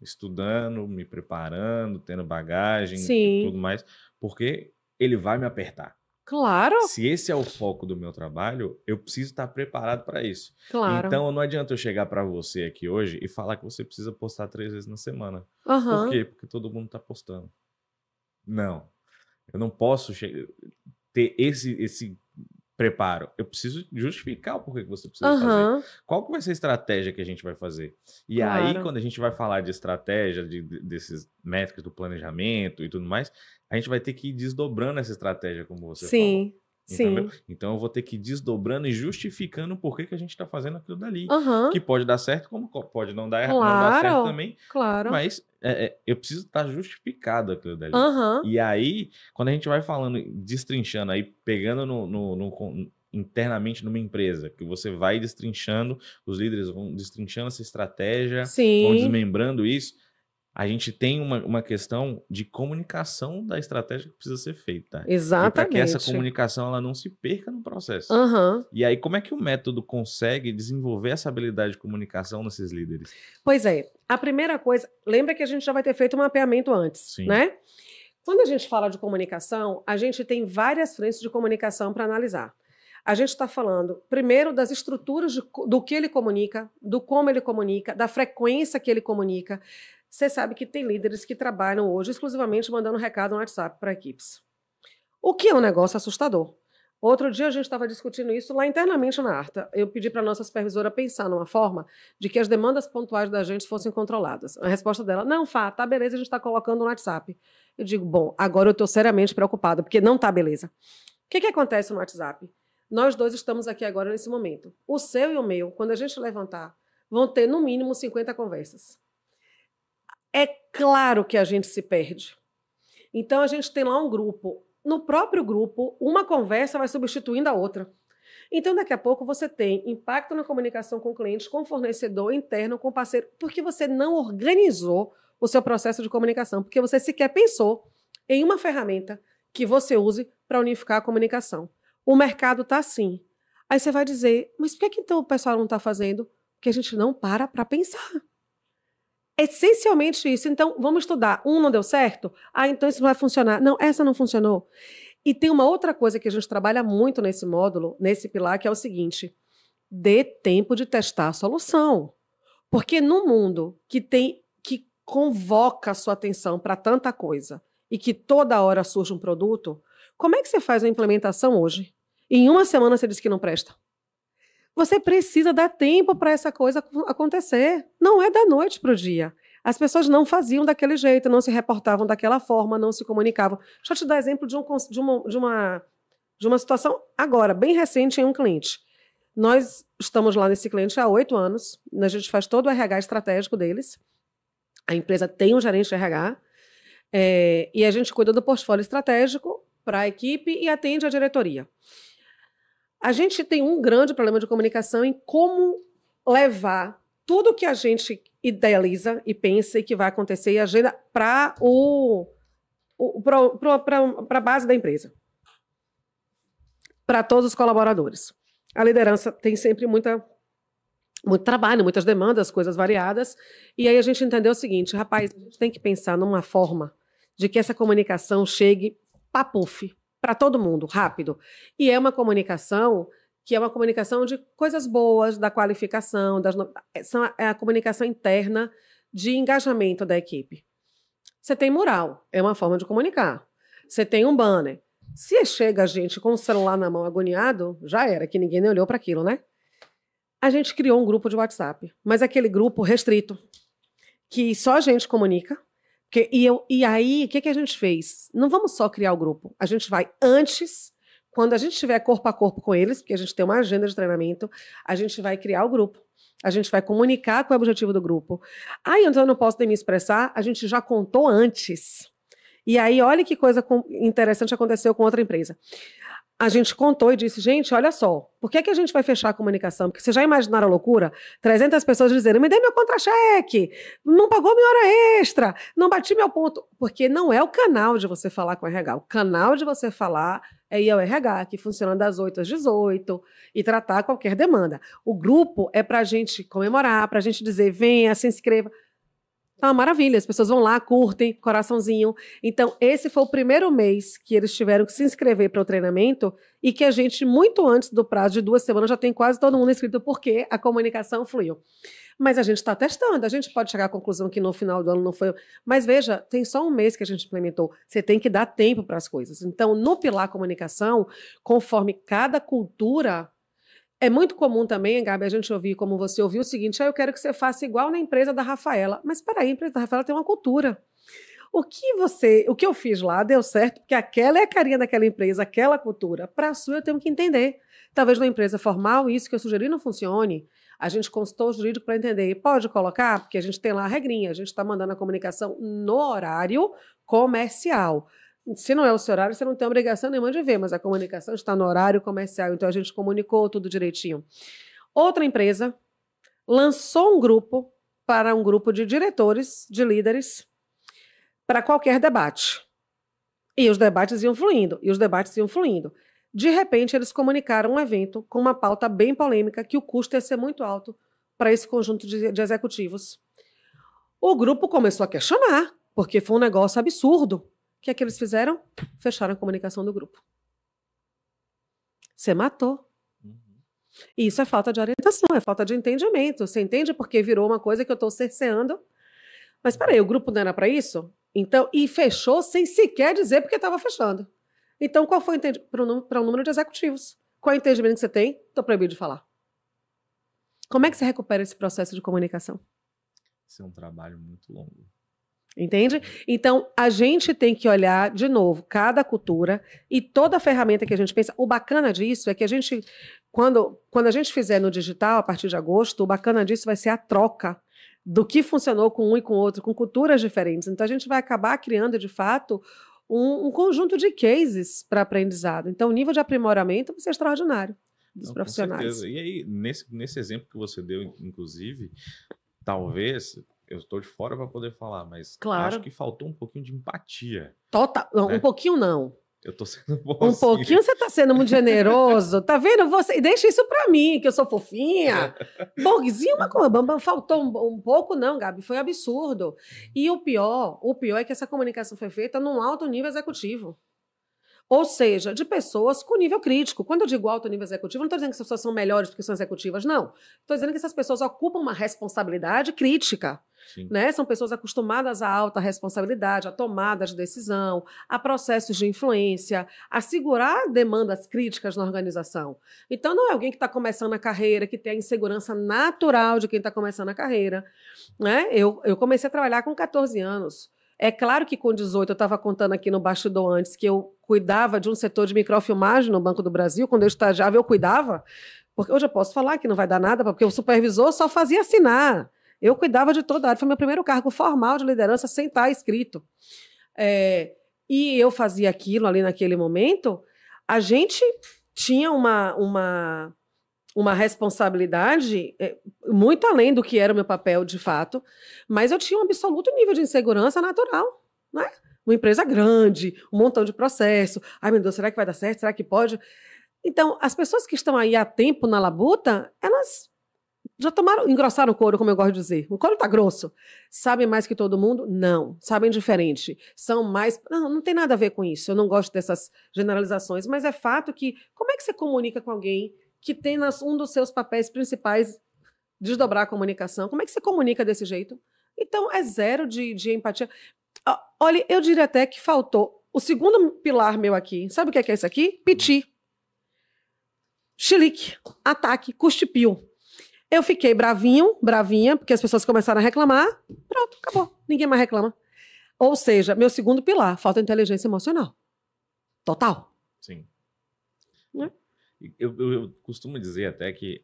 S2: Estudando, me preparando, tendo bagagem e tudo mais, porque ele vai me apertar.
S1: Claro.
S2: Se esse é o foco do meu trabalho, eu preciso estar preparado para isso.
S1: Claro.
S2: Então, não adianta eu chegar para você aqui hoje e falar que você precisa postar 3 vezes na semana. Por quê? Porque todo mundo está postando. Não. Eu não posso ter esse preparo. Eu preciso justificar o porquê que você precisa fazer. Qual que vai ser a estratégia que a gente vai fazer? E aí, quando a gente vai falar de estratégia, desses métricas do planejamento e tudo mais, a gente vai ter que ir desdobrando essa estratégia, como você falou. Entendeu? Então eu vou ter que ir desdobrando e justificando por que a gente está fazendo aquilo dali. Que pode dar certo, como pode não dar, não dar certo também. Mas eu preciso estar justificado aquilo dali. E aí, quando a gente vai falando, destrinchando, aí pegando internamente numa empresa, que você vai destrinchando, os líderes vão destrinchando essa estratégia, vão desmembrando isso. A gente tem uma questão de comunicação da estratégia que precisa ser feita.
S1: Exatamente.
S2: E para que essa comunicação ela não se perca no processo. E aí, como é que o método consegue desenvolver essa habilidade de comunicação nesses líderes?
S1: Pois é. A primeira coisa, lembra que a gente já vai ter feito um mapeamento antes, né? Quando a gente fala de comunicação, a gente tem várias frentes de comunicação para analisar. A gente está falando, primeiro, das estruturas do que ele comunica, do como ele comunica, da frequência que ele comunica. Você sabe que tem líderes que trabalham hoje exclusivamente mandando recado no WhatsApp para equipes. O que é um negócio assustador. Outro dia a gente estava discutindo isso lá internamente na Arta. Eu pedi para a nossa supervisora pensar numa forma de que as demandas pontuais da gente fossem controladas. A resposta dela, não, Fá, tá beleza, a gente está colocando no WhatsApp. Eu digo, bom, agora eu estou seriamente preocupada, porque não tá beleza. O que acontece no WhatsApp? Nós dois estamos aqui agora nesse momento. O seu e o meu, quando a gente levantar, vão ter no mínimo 50 conversas. É claro que a gente se perde. Então, a gente tem lá um grupo. No próprio grupo, uma conversa vai substituindo a outra. Então, daqui a pouco, você tem impacto na comunicação com o cliente, com o fornecedor interno, com o parceiro, porque você não organizou o seu processo de comunicação, porque você sequer pensou em uma ferramenta que você use para unificar a comunicação. O mercado está assim. Aí você vai dizer, mas por que então o pessoal não está fazendo? Porque a gente não para pensar. Essencialmente isso. Então, vamos estudar. Um não deu certo? Ah, então isso não vai funcionar. Não, essa não funcionou. E tem uma outra coisa que a gente trabalha muito nesse módulo, nesse pilar, que é o seguinte: dê tempo de testar a solução. Porque no mundo que convoca a sua atenção para tanta coisa e que toda hora surge um produto, como é que você faz uma implementação hoje? Em uma semana você diz que não presta. Você precisa dar tempo para essa coisa acontecer. Não é da noite para o dia. As pessoas não faziam daquele jeito, não se reportavam daquela forma, não se comunicavam. Deixa eu te dar exemplo de uma situação agora, bem recente, em um cliente. Nós estamos lá nesse cliente há 8 anos, a gente faz todo o RH estratégico deles. A empresa tem um gerente de RH e a gente cuida do portfólio estratégico para a equipe e atende a diretoria. A gente tem um grande problema de comunicação em como levar tudo que a gente idealiza e pensa e que vai acontecer e agenda para a base da empresa, para todos os colaboradores. A liderança tem sempre muito trabalho, muitas demandas, coisas variadas, e aí a gente entendeu o seguinte: rapaz, a gente tem que pensar numa forma de que essa comunicação chegue papuf, para todo mundo, rápido. E é uma comunicação que é uma comunicação de coisas boas, da qualificação, é a comunicação interna de engajamento da equipe. Você tem mural, é uma forma de comunicar. Você tem um banner. Se chega a gente com o celular na mão agoniado, já era, que ninguém nem olhou para aquilo, né? A gente criou um grupo de WhatsApp, mas aquele grupo restrito, que só a gente comunica. E aí, o que a gente fez? Não vamos só criar o grupo. A gente vai antes, quando a gente estiver corpo a corpo com eles, porque a gente tem uma agenda de treinamento, a gente vai criar o grupo. A gente vai comunicar qual é o objetivo do grupo. Então eu não posso nem me expressar, a gente já contou antes. E aí, olha que coisa interessante aconteceu com outra empresa. A gente contou e disse, gente, olha só, por que a gente vai fechar a comunicação? Porque vocês já imaginaram a loucura? 300 pessoas dizendo, me dê meu contra-cheque, não pagou minha hora extra, não bati meu ponto. Porque não é o canal de você falar com o RH. O canal de você falar é ir ao RH, que funciona das 8 às 18 e tratar qualquer demanda. O grupo é para a gente comemorar, para a gente dizer, venha, se inscreva. É uma maravilha, as pessoas vão lá, curtem, coraçãozinho. Então, esse foi o primeiro mês que eles tiveram que se inscrever para o treinamento e que a gente, muito antes do prazo de 2 semanas, já tem quase todo mundo inscrito porque a comunicação fluiu. Mas a gente está testando, a gente pode chegar à conclusão que no final do ano não foi... Mas veja, tem só um mês que a gente implementou. Você tem que dar tempo para as coisas. Então, no pilar comunicação, conforme cada cultura... É muito comum também, Gabi, a gente ouvir, como você ouviu, o seguinte, eu quero que você faça igual na empresa da Rafaela. Mas espera aí, a empresa da Rafaela tem uma cultura. O que eu fiz lá deu certo, porque aquela é a carinha daquela empresa, aquela cultura. Para a sua eu tenho que entender. Talvez numa empresa formal, isso que eu sugeri não funcione. A gente consultou o jurídico para entender. Pode colocar? Porque a gente tem lá a regrinha, a gente está mandando a comunicação no horário comercial. Se não é o seu horário, você não tem obrigação nenhuma de ver, mas a comunicação está no horário comercial, então a gente comunicou tudo direitinho. Outra empresa lançou um grupo para um grupo de diretores, de líderes, para qualquer debate. E os debates iam fluindo, De repente, eles comunicaram um evento com uma pauta bem polêmica, que o custo ia ser muito alto para esse conjunto de executivos. O grupo começou a questionar, porque foi um negócio absurdo. O que é que eles fizeram? Fecharam a comunicação do grupo. Você matou. E isso é falta de orientação, é falta de entendimento. Você entende porque virou uma coisa que eu estou cerceando? Mas peraí, o grupo não era para isso? Então, e fechou sem sequer dizer porque estava fechando. Então, qual foi o entendimento? Para o número de executivos. Qual é o entendimento que você tem? Estou proibido de falar. Como é que você recupera esse processo de comunicação?
S2: Isso é um trabalho muito longo.
S1: Entende? Então, a gente tem que olhar, de novo, cada cultura e toda a ferramenta que a gente pensa. O bacana disso é que a gente, quando a gente fizer no digital, a partir de agosto, o bacana disso vai ser a troca do que funcionou com um e com o outro, com culturas diferentes. Então, a gente vai acabar criando, de fato, um conjunto de cases para aprendizado. Então, o nível de aprimoramento vai ser extraordinário dos profissionais.
S2: Com certeza. E aí, nesse exemplo que você deu, inclusive, talvez, eu estou de fora para poder falar, mas acho que faltou um pouquinho de empatia.
S1: Total. Não,
S2: né?
S1: Um pouquinho não.
S2: Eu tô sendo bom
S1: Um pouquinho você tá sendo muito generoso. Tá vendo? Você deixa isso pra mim, que eu sou fofinha. Bonzinho, faltou um pouco, não, Gabi. Foi absurdo. E o pior é que essa comunicação foi feita num alto nível executivo. Ou seja, de pessoas com nível crítico. Quando eu digo alto nível executivo, não estou dizendo que essas pessoas são melhores porque são executivas, não. Estou dizendo que essas pessoas ocupam uma responsabilidade crítica. Né? São pessoas acostumadas a alta responsabilidade, a tomada de decisão, a processos de influência, a segurar demandas críticas na organização. Então, não é alguém que está começando a carreira, que tem a insegurança natural de quem está começando a carreira. Né? Eu comecei a trabalhar com 14 anos. É claro que com 18, eu estava contando aqui no bastidor antes, que eu cuidava de um setor de microfilmagem no Banco do Brasil. Quando eu estagiava, eu cuidava. Porque hoje eu posso falar que não vai dar nada, porque o supervisor só fazia assinar. Eu cuidava de toda a área. Foi meu primeiro cargo formal de liderança sem estar escrito. E eu fazia aquilo ali naquele momento. A gente tinha uma responsabilidade muito além do que era o meu papel, de fato, mas eu tinha um absoluto nível de insegurança natural, né? Uma empresa grande, um montão de processo. Ai, meu Deus, será que vai dar certo? Será que pode? Então, as pessoas que estão aí há tempo na labuta, elas já engrossaram o couro, como eu gosto de dizer. O couro tá grosso. Sabem mais que todo mundo? Não. Sabem diferente. São mais... Não tem nada a ver com isso. Eu não gosto dessas generalizações, mas é fato que... Como é que você comunica com alguém que tem um dos seus papéis principais desdobrar a comunicação? Como é que você comunica desse jeito? Então, é zero de empatia. Olha, eu diria até que faltou o segundo pilar meu aqui. Sabe o que é isso aqui? Piti. Chilique. Ataque. Cuspio. Eu fiquei bravinha, porque as pessoas começaram a reclamar. Pronto, acabou. Ninguém mais reclama. Ou seja, meu segundo pilar, falta inteligência emocional. Total.
S2: Sim. Eu costumo dizer até que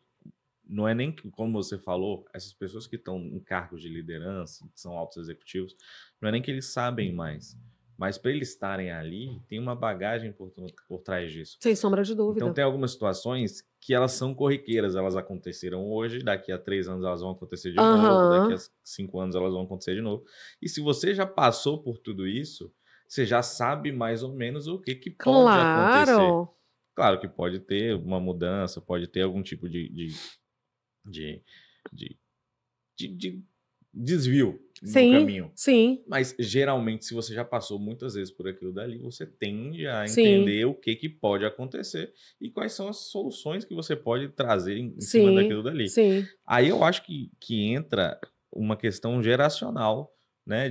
S2: não é nem que, como você falou, essas pessoas que estão em cargos de liderança, que são altos executivos, não é nem que eles sabem mais, mas para eles estarem ali, tem uma bagagem por trás disso.
S1: Sem sombra de dúvida.
S2: Então tem algumas situações que elas são corriqueiras, elas aconteceram hoje, daqui a 3 anos elas vão acontecer de novo, daqui a 5 anos elas vão acontecer de novo. E se você já passou por tudo isso, você já sabe mais ou menos o que pode acontecer. Claro que pode ter uma mudança, pode ter algum tipo de desvio no caminho.
S1: Sim.
S2: Mas, geralmente, se você já passou muitas vezes por aquilo dali, você tende a entender o que pode acontecer e quais são as soluções que você pode trazer em cima daquilo dali.
S1: Sim.
S2: Aí eu acho que entra uma questão geracional, né?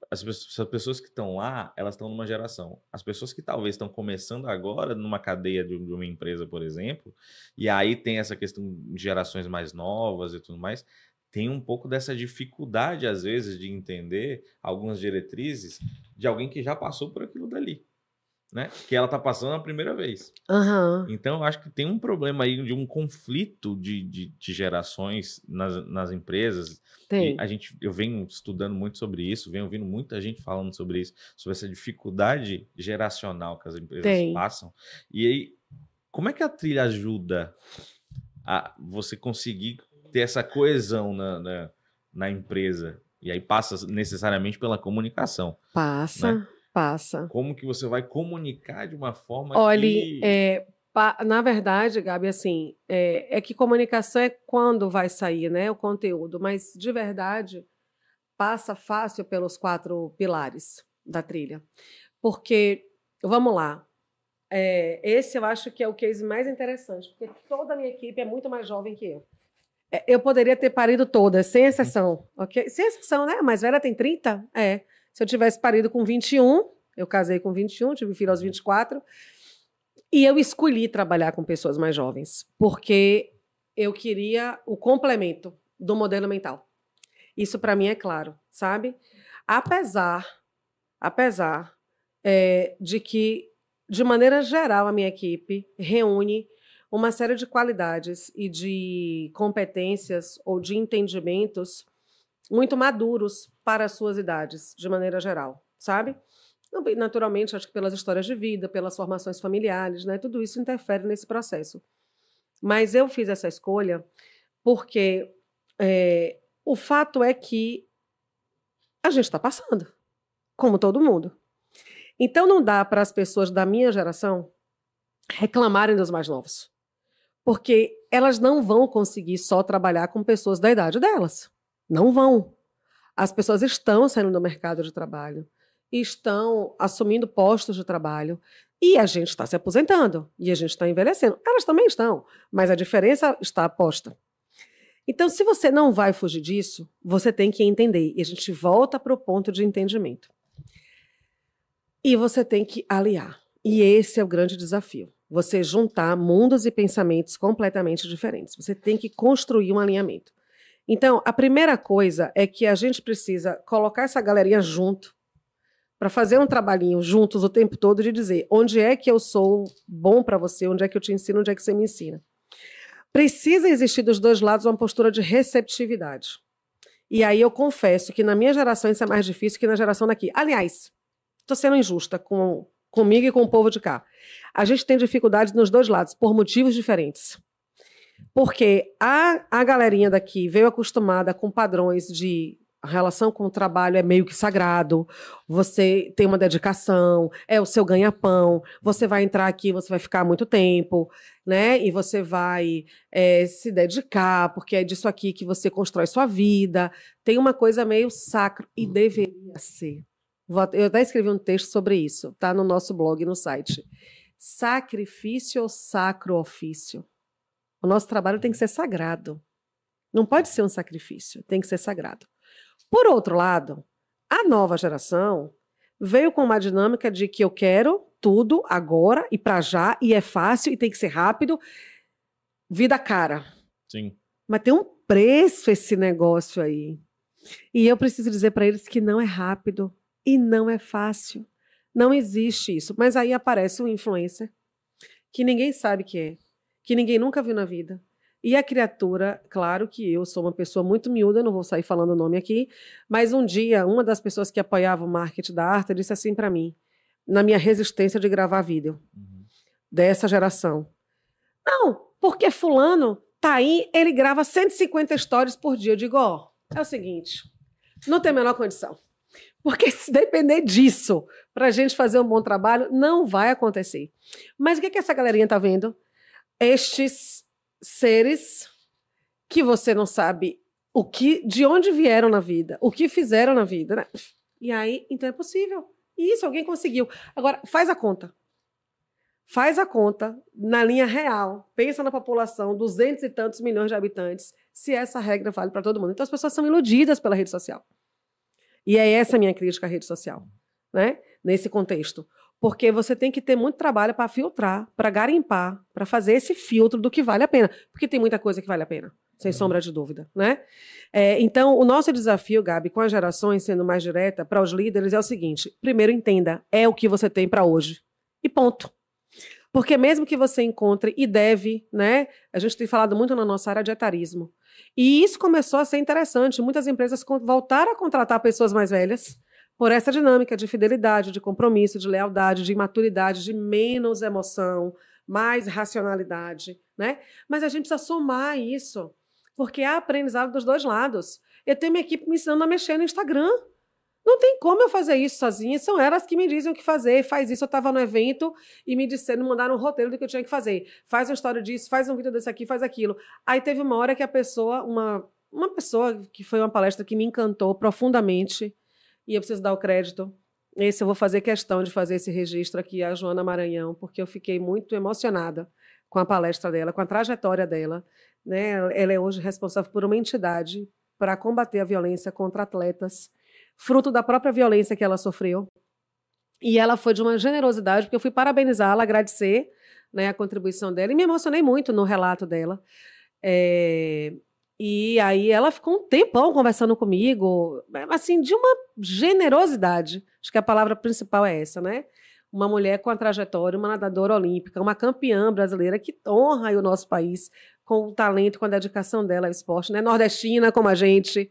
S2: As pessoas que estão lá, elas estão numa geração. As pessoas que talvez estão começando agora numa cadeia de uma empresa, por exemplo, e aí tem essa questão de gerações mais novas e tudo mais, tem um pouco dessa dificuldade, às vezes, de entender algumas diretrizes de alguém que já passou por aquilo dali, né? Que ela está passando a primeira vez. Então, eu acho que tem um problema aí de um conflito de gerações nas empresas.
S1: Tem.
S2: Eu venho estudando muito sobre isso, venho ouvindo muita gente falando sobre isso, sobre essa dificuldade geracional que as empresas passam. E aí, como é que a trilha ajuda a você conseguir ter essa coesão na empresa? E aí passa necessariamente pela comunicação.
S1: Passa.
S2: Como que você vai comunicar de uma forma
S1: na verdade, Gabi, assim, é que comunicação é quando vai sair, né, o conteúdo, mas, de verdade, passa fácil pelos 4 pilares da trilha. Porque, vamos lá, esse eu acho que é o case mais interessante, porque toda a minha equipe é muito mais jovem que eu. Eu poderia ter parido todas, sem exceção, ok? Sem exceção, né? A mais velha tem 30? Se eu tivesse parido com 21, eu casei com 21, tive filho aos 24, e eu escolhi trabalhar com pessoas mais jovens, porque eu queria o complemento do modelo mental. Isso para mim é claro, sabe? Apesar de que, de maneira geral, a minha equipe reúne uma série de qualidades e de competências ou de entendimentos muito maduros para as suas idades, de maneira geral, sabe? Naturalmente, acho que pelas histórias de vida, pelas formações familiares, né? Tudo isso interfere nesse processo. Mas eu fiz essa escolha porque o fato é que a gente está passando, como todo mundo. Então, não dá para as pessoas da minha geração reclamarem dos mais novos, porque elas não vão conseguir só trabalhar com pessoas da idade delas. Não vão. As pessoas estão saindo do mercado de trabalho, estão assumindo postos de trabalho, e a gente está se aposentando, e a gente está envelhecendo. Elas também estão, mas a diferença está posta. Então, se você não vai fugir disso, você tem que entender, e a gente volta para o ponto de entendimento. E você tem que aliar. E esse é o grande desafio. Você juntar mundos e pensamentos completamente diferentes. Você tem que construir um alinhamento. Então, a primeira coisa é que a gente precisa colocar essa galerinha junto para fazer um trabalhinho juntos o tempo todo de dizer onde é que eu sou bom para você, onde é que eu te ensino, onde é que você me ensina. Precisa existir dos dois lados uma postura de receptividade. E aí eu confesso que na minha geração isso é mais difícil que na geração daqui. Aliás, estou sendo injusta comigo e com o povo de cá. A gente tem dificuldade nos dois lados, por motivos diferentes. Porque a galerinha daqui veio acostumada com padrões de a relação com o trabalho é meio que sagrado, você tem uma dedicação, é o seu ganha-pão, você vai entrar aqui, você vai ficar muito tempo, né? E você vai se dedicar, porque é disso aqui que você constrói sua vida. Tem uma coisa meio sacro, e deveria ser. Eu até escrevi um texto sobre isso, tá no nosso blog, no site. Sacrifício ou sacro ofício? O nosso trabalho tem que ser sagrado. Não pode ser um sacrifício, tem que ser sagrado. Por outro lado, a nova geração veio com uma dinâmica de que eu quero tudo agora e para já, e é fácil, e tem que ser rápido. Vida cara.
S2: Sim.
S1: Mas tem um preço esse negócio aí. E eu preciso dizer para eles que não é rápido e não é fácil. Não existe isso. Mas aí aparece um influencer que ninguém sabe que é, que ninguém nunca viu na vida. E a criatura, claro que eu sou uma pessoa muito miúda, não vou sair falando o nome aqui, mas um dia, uma das pessoas que apoiava o marketing da arte disse assim para mim, na minha resistência de gravar vídeo, dessa geração. Não, porque fulano tá aí, ele grava 150 stories por dia. Eu digo, ó, é o seguinte, não tem a menor condição. Porque se depender disso, pra gente fazer um bom trabalho, não vai acontecer. Mas o que essa galerinha tá vendo? Estes seres que você não sabe de onde vieram na vida, o que fizeram na vida, né? E aí, então é possível. Isso, alguém conseguiu. Agora, faz a conta. Faz a conta na linha real. Pensa na população, 200 e tantos milhões de habitantes, se essa regra vale para todo mundo. Então as pessoas são iludidas pela rede social. E é essa a minha crítica à rede social, né? Nesse contexto. Porque você tem que ter muito trabalho para filtrar, para garimpar, para fazer esse filtro do que vale a pena. Porque tem muita coisa que vale a pena, sem sombra de dúvida, né? Então, o nosso desafio, Gabi, com as gerações, sendo mais direta, para os líderes, é o seguinte. Primeiro, entenda, é o que você tem para hoje. E ponto. Porque mesmo que você encontre e deve, né? A gente tem falado muito na nossa área de etarismo. E isso começou a ser interessante. Muitas empresas voltaram a contratar pessoas mais velhas por essa dinâmica de fidelidade, de compromisso, de lealdade, de maturidade, de menos emoção, mais racionalidade, né? Mas a gente precisa somar isso, porque há aprendizado dos dois lados. Eu tenho minha equipe me ensinando a mexer no Instagram. Não tem como eu fazer isso sozinha, são elas que me dizem o que fazer. Faz isso, eu estava no evento e me mandaram um roteiro do que eu tinha que fazer. Faz uma história disso, faz um vídeo desse aqui, faz aquilo. Aí teve uma hora que a pessoa, uma pessoa que foi uma palestra que me encantou profundamente, e eu preciso dar o crédito. Esse eu vou fazer questão de fazer esse registro aqui, a Joana Maranhão, porque eu fiquei muito emocionada com a palestra dela, com a trajetória dela, né? Ela é hoje responsável por uma entidade para combater a violência contra atletas, fruto da própria violência que ela sofreu. E ela foi de uma generosidade, porque eu fui parabenizá-la, agradecer, né, a contribuição dela, e me emocionei muito no relato dela. E aí ela ficou um tempão conversando comigo, assim, de uma generosidade. Acho que a palavra principal é essa, né? Uma mulher com a trajetória, uma nadadora olímpica, uma campeã brasileira que honra aí o nosso país com o talento, com a dedicação dela ao esporte, né? Nordestina como a gente.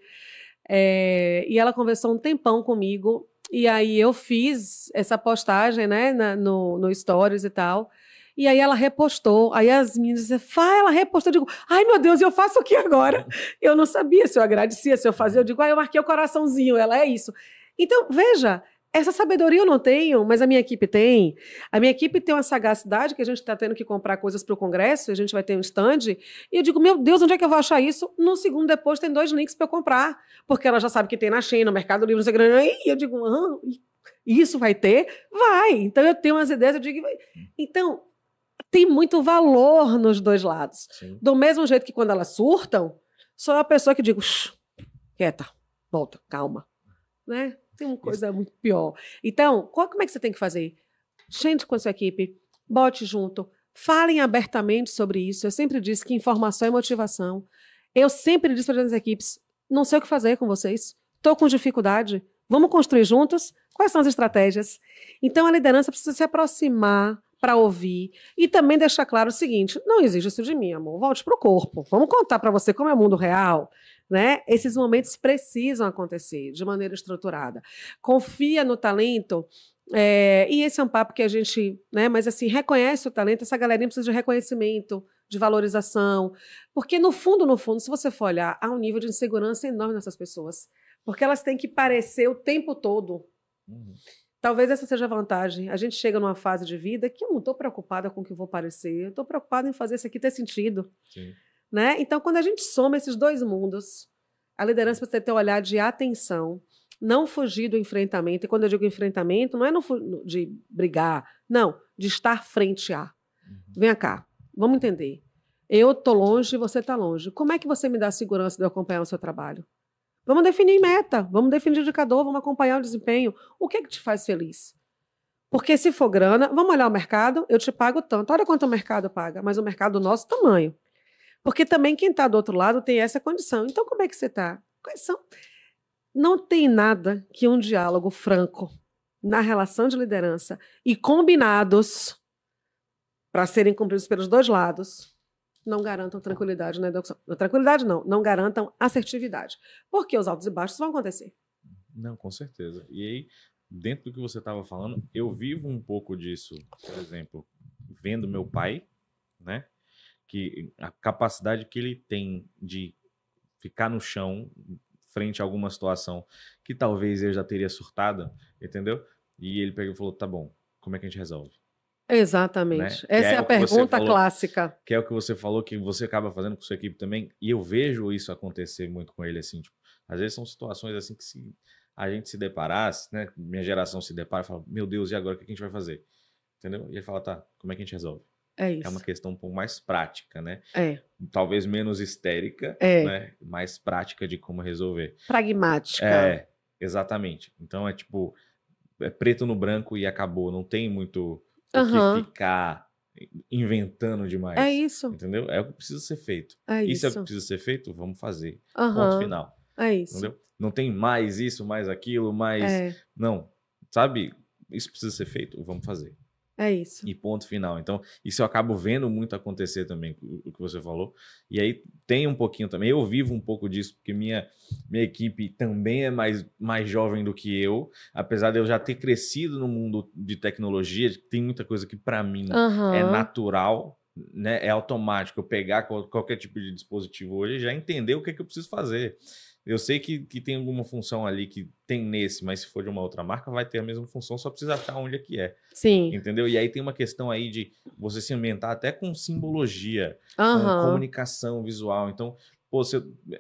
S1: E ela conversou um tempão comigo E aí eu fiz essa postagem, né, no Stories e tal. E aí ela repostou. Aí as meninas disseram, ela repostou. Eu digo, ai meu Deus, eu faço o que agora? Eu não sabia se eu agradecia, se eu fazia. Eu digo, eu marquei o coraçãozinho. Ela é isso. Então, veja, essa sabedoria eu não tenho, mas a minha equipe tem. A minha equipe tem uma sagacidade que a gente está tendo que comprar coisas para o Congresso, a gente vai ter um stand. E eu digo, meu Deus, onde é que eu vou achar isso? No segundo depois tem 2 links para eu comprar. Porque ela já sabe que tem na Shein, no Mercado Livre, não sei o que. E eu digo, isso vai ter? Vai. Então eu tenho umas ideias, eu digo, então tem muito valor nos dois lados.
S2: Sim.
S1: Do mesmo jeito que quando elas surtam, sou a pessoa que digo, quieta, volta, calma. Né? Tem uma coisa muito pior. Então, como é que você tem que fazer? Sente com a sua equipe, bote junto, falem abertamente sobre isso. Eu sempre disse que informação é motivação. Eu sempre disse para as equipes, não sei o que fazer com vocês, estou com dificuldade, vamos construir juntos? Quais são as estratégias? Então, a liderança precisa se aproximar para ouvir e também deixar claro o seguinte, não exige isso de mim, amor, volte para o corpo, vamos contar para você como é o mundo real, né? Esses momentos precisam acontecer de maneira estruturada. Confia no talento, e esse é um papo que a gente, né, mas assim, reconhece o talento, essa galerinha precisa de reconhecimento, de valorização, porque no fundo, se você for olhar, há um nível de insegurança enorme nessas pessoas, porque elas têm que parecer o tempo todo. Talvez essa seja a vantagem. A gente chega numa fase de vida que eu não estou preocupada com o que vou parecer, eu estou preocupada em fazer isso aqui ter sentido.
S2: Sim.
S1: Né? Então, quando a gente soma esses dois mundos, a liderança precisa ter um olhar de atenção, não fugir do enfrentamento. E quando eu digo enfrentamento, não é de brigar, não, de estar frente a. Vem cá, vamos entender. Eu estou longe, você está longe. Como é que você me dá a segurança de eu acompanhar o seu trabalho? Vamos definir meta, vamos definir indicador, vamos acompanhar o desempenho. O que é que te faz feliz? Porque se for grana, vamos olhar o mercado, eu te pago tanto. Olha quanto o mercado paga, mas o mercado do nosso tamanho. Porque também quem está do outro lado tem essa condição. Então, como é que você está? Não tem nada que um diálogo franco na relação de liderança e combinados para serem cumpridos pelos dois lados não garantam tranquilidade na execução. Tranquilidade não garantam assertividade. Porque os altos e baixos vão acontecer.
S2: Não, com certeza. E aí, dentro do que você estava falando, eu vivo um pouco disso, por exemplo, vendo meu pai, né? Que a capacidade que ele tem de ficar no chão frente a alguma situação que talvez eu já teria surtado, entendeu? E ele pegou e falou, tá bom, como é que a gente resolve?
S1: Exatamente.
S2: Né?
S1: Essa é a pergunta
S2: falou,
S1: clássica.
S2: Que é o que você falou, que você acaba fazendo com sua equipe também, e eu vejo isso acontecer muito com ele, assim, tipo, às vezes são situações assim que se a gente se deparasse, né, minha geração se depara e fala, meu Deus, e agora o que a gente vai fazer? Entendeu? E ele fala, tá, como é que a gente resolve?
S1: É isso.
S2: É uma questão um pouco mais prática, né?
S1: É.
S2: Talvez menos histérica, né? Mais prática de como resolver.
S1: Pragmática.
S2: Exatamente. Então é tipo, é preto no branco e acabou. Não tem muito o que ficar inventando demais.
S1: É isso.
S2: Entendeu? É o que precisa ser feito.
S1: É
S2: isso.
S1: isso.
S2: É o que precisa ser feito? Vamos fazer. Ponto final.
S1: É isso.
S2: Entendeu? Não tem mais isso, mais aquilo, mais... Não. Sabe? Isso precisa ser feito? Vamos fazer.
S1: É isso.
S2: E ponto final. Então, isso eu acabo vendo muito acontecer também, o que você falou. E aí tem um pouquinho também, eu vivo um pouco disso, porque minha equipe também é mais jovem do que eu, apesar de eu já ter crescido no mundo de tecnologia, tem muita coisa que para mim é natural, né? É automático. Eu pegar qualquer tipo de dispositivo hoje e já entender o que é que eu preciso fazer. Eu sei que tem alguma função ali que tem nesse, mas se for de uma outra marca, vai ter a mesma função, só precisa achar onde é que é.
S1: Sim.
S2: Entendeu? E aí tem uma questão aí de você se ambientar até com simbologia, com comunicação visual. Então, pô,